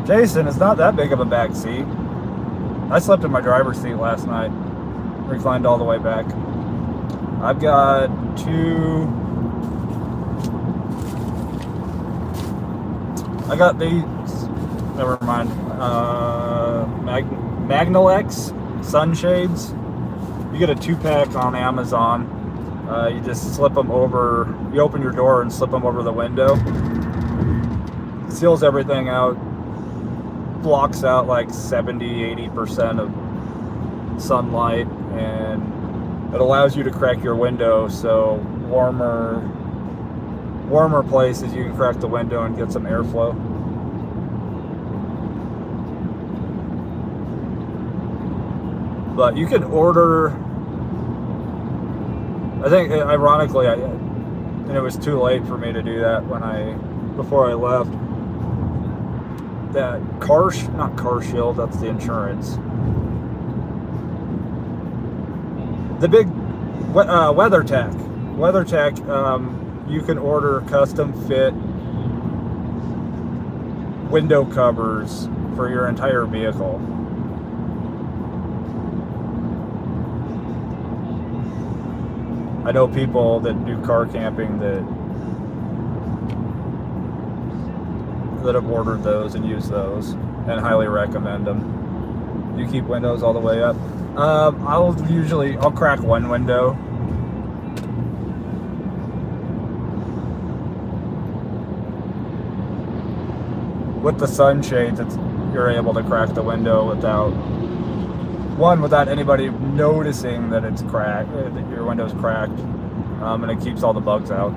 Jason, it's not that big of a back seat. I slept in my driver's seat last night. Reclined all the way back. I've got I got these, never mind, Magnalex sunshades. You get a 2-pack on Amazon. You just slip them over, you open your door and slip them over the window. Seals everything out, blocks out like 70-80% of sunlight, and it allows you to crack your window, so warmer places you can crack the window and get some airflow. But you can order, I think, ironically, and it was too late for me to do that before I left. That not Car Shield, that's the insurance. The big WeatherTech. WeatherTech, you can order custom fit window covers for your entire vehicle. I know people that do car camping that have ordered those and used those, and highly recommend them. You keep windows all the way up. I'll crack one window. With the sunshades, you're able to crack the window without anybody noticing that it's cracked, that your window's cracked, and it keeps all the bugs out.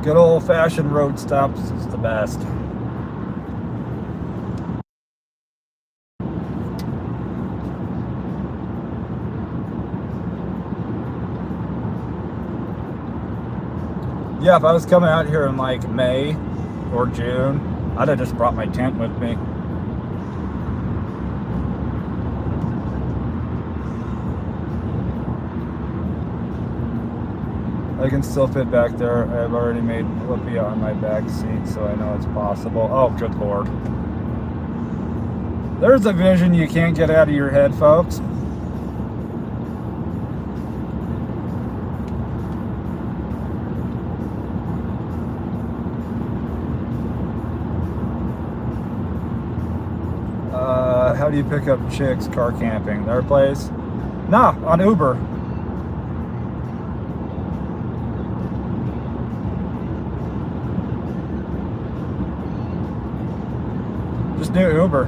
Good old-fashioned road stops is the best. Yeah, if I was coming out here in like May or June, I'd have just brought my tent with me. I can still fit back there. I've already made Lippy on my back seat, so I know it's possible. Oh, good Lord. There's a vision you can't get out of your head, folks. How do you pick up chicks car camping? Their place? Nah, on Uber. Just do Uber.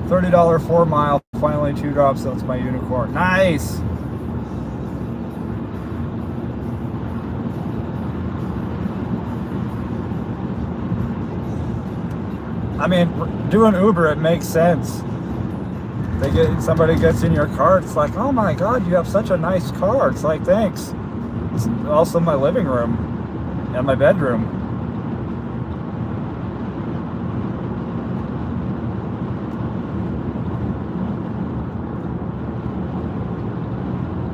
$30 4 mile, finally 2 drops, that's my unicorn. Nice! I mean, doing Uber, it makes sense. Somebody gets in your car, it's like, oh my God, you have such a nice car. It's like, thanks. It's also my living room and my bedroom.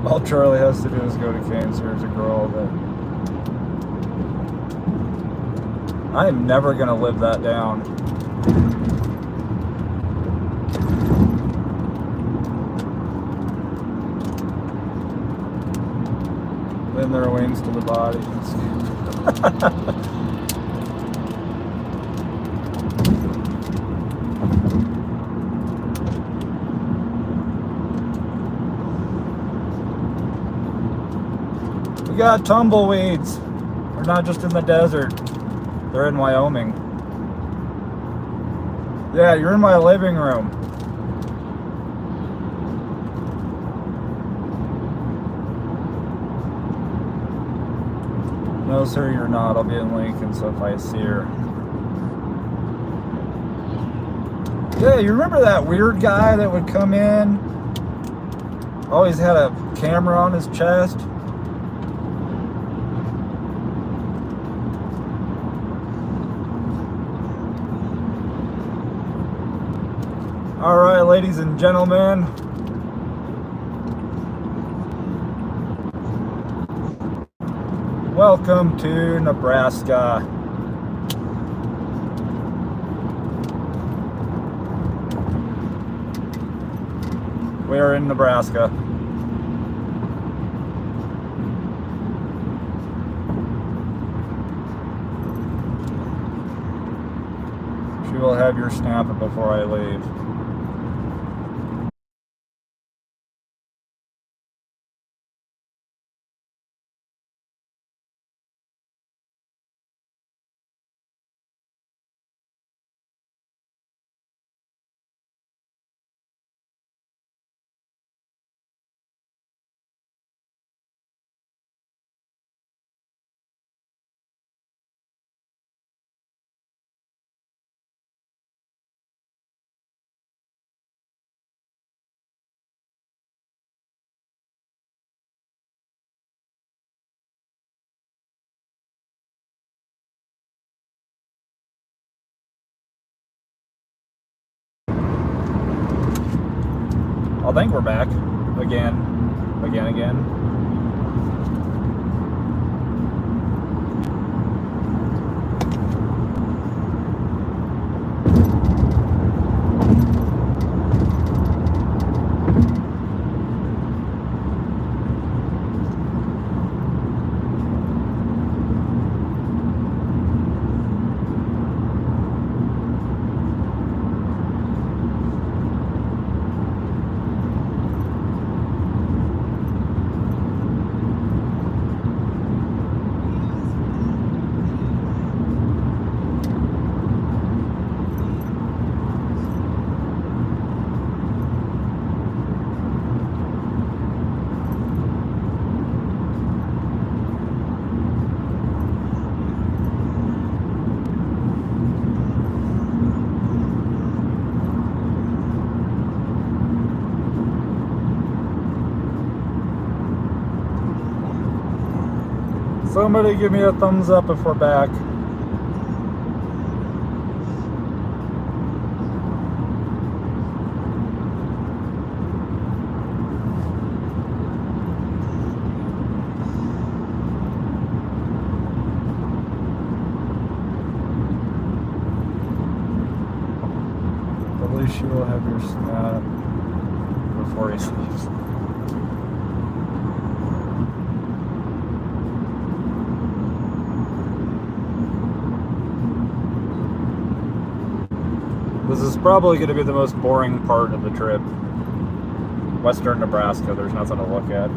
All Charlie has to do is go to Cane's. Here's a girl that I am never gonna live that down. Then there are wings to the body. We got tumbleweeds. We're not just in the desert. They're in Wyoming. Yeah, you're in my living room. No, sir, you're not. I'll be in Lincoln, so if I see her. Yeah, you remember that weird guy that would come in? Always had a camera on his chest. All right, ladies and gentlemen. Welcome to Nebraska. We are in Nebraska. She will have your stamp before I leave. I think we're back again. Somebody give me a thumbs up if we're back. At least you will have your snap before he sleeps. This is probably going to be the most boring part of the trip. Western Nebraska, there's nothing to look at.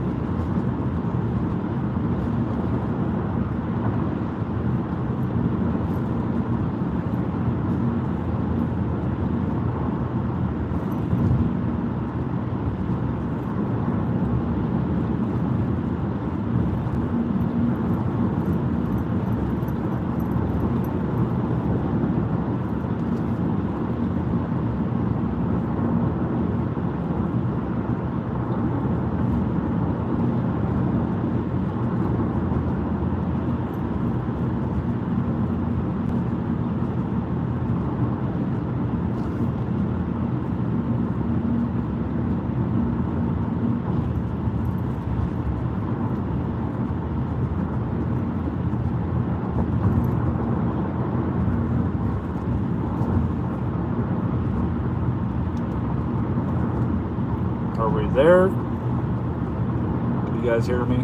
Are we there? Can you guys hear me?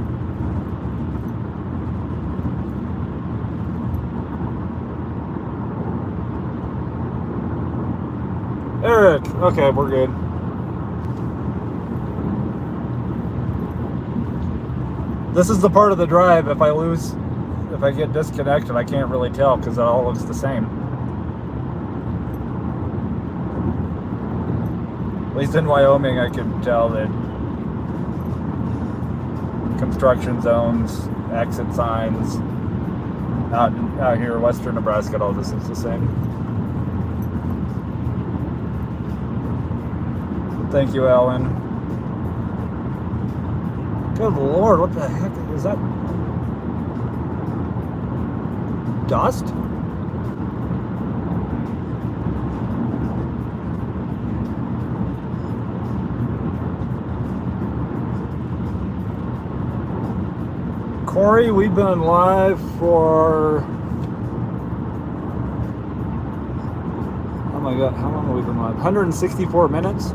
Eric, okay, we're good. This is the part of the drive, if I get disconnected, I can't really tell because it all looks the same. At least in Wyoming, I can tell that construction zones, exit signs, out here, Western Nebraska, all this is the same. Thank you, Alan. Good Lord, what the heck is that? Dust? Corey, we've been live for, oh my God, how long have we been live? 164 minutes?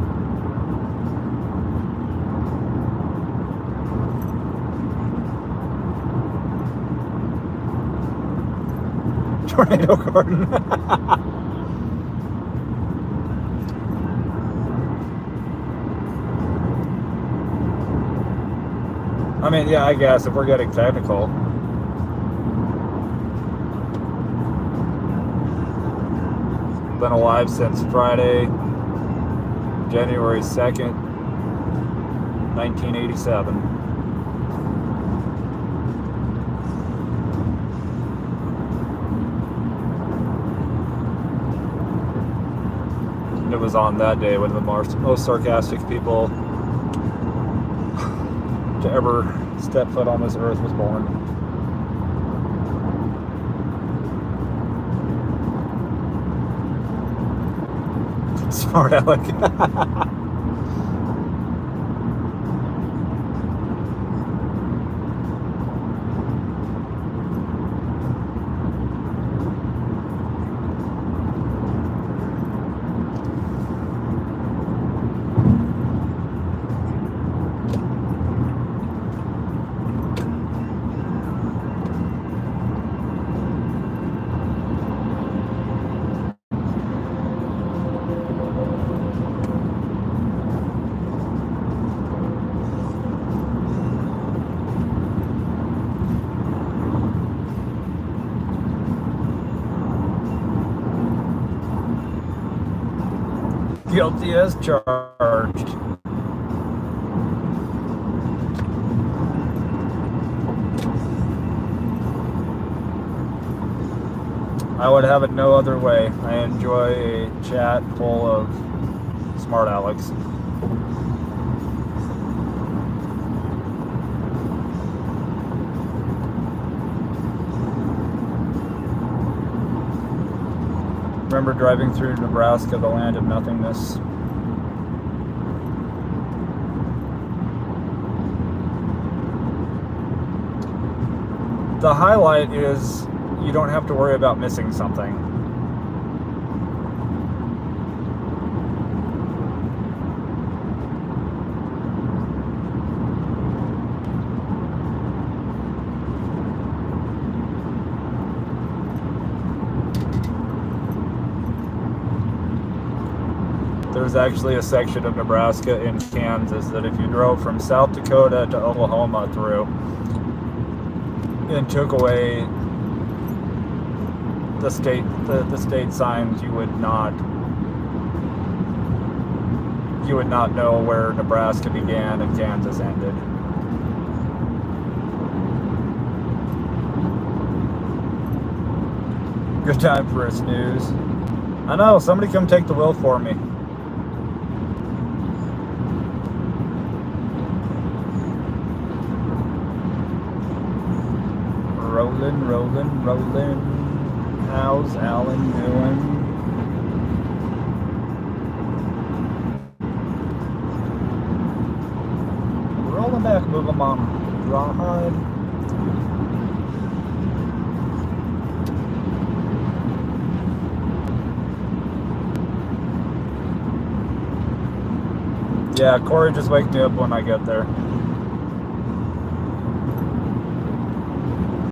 Tornado garden. I mean, yeah, I guess if we're getting technical. Been alive since Friday, January 2nd, 1987. It was on that day when the most sarcastic people to ever step foot on this earth was born. Smart Alec. Guilty as charged. I would have it no other way. I enjoy a chat full of smart Alex. Remember driving through Nebraska, the land of nothingness. The highlight is you don't have to worry about missing something. There's actually a section of Nebraska in Kansas that if you drove from South Dakota to Oklahoma through and took away the state signs, you would not know where Nebraska began and Kansas ended. Good time for a snooze. I know, somebody come take the wheel for me. Rolling. How's Alan doing? Rolling back, move him on rawhide. Yeah, Corey, just wake me up when I get there.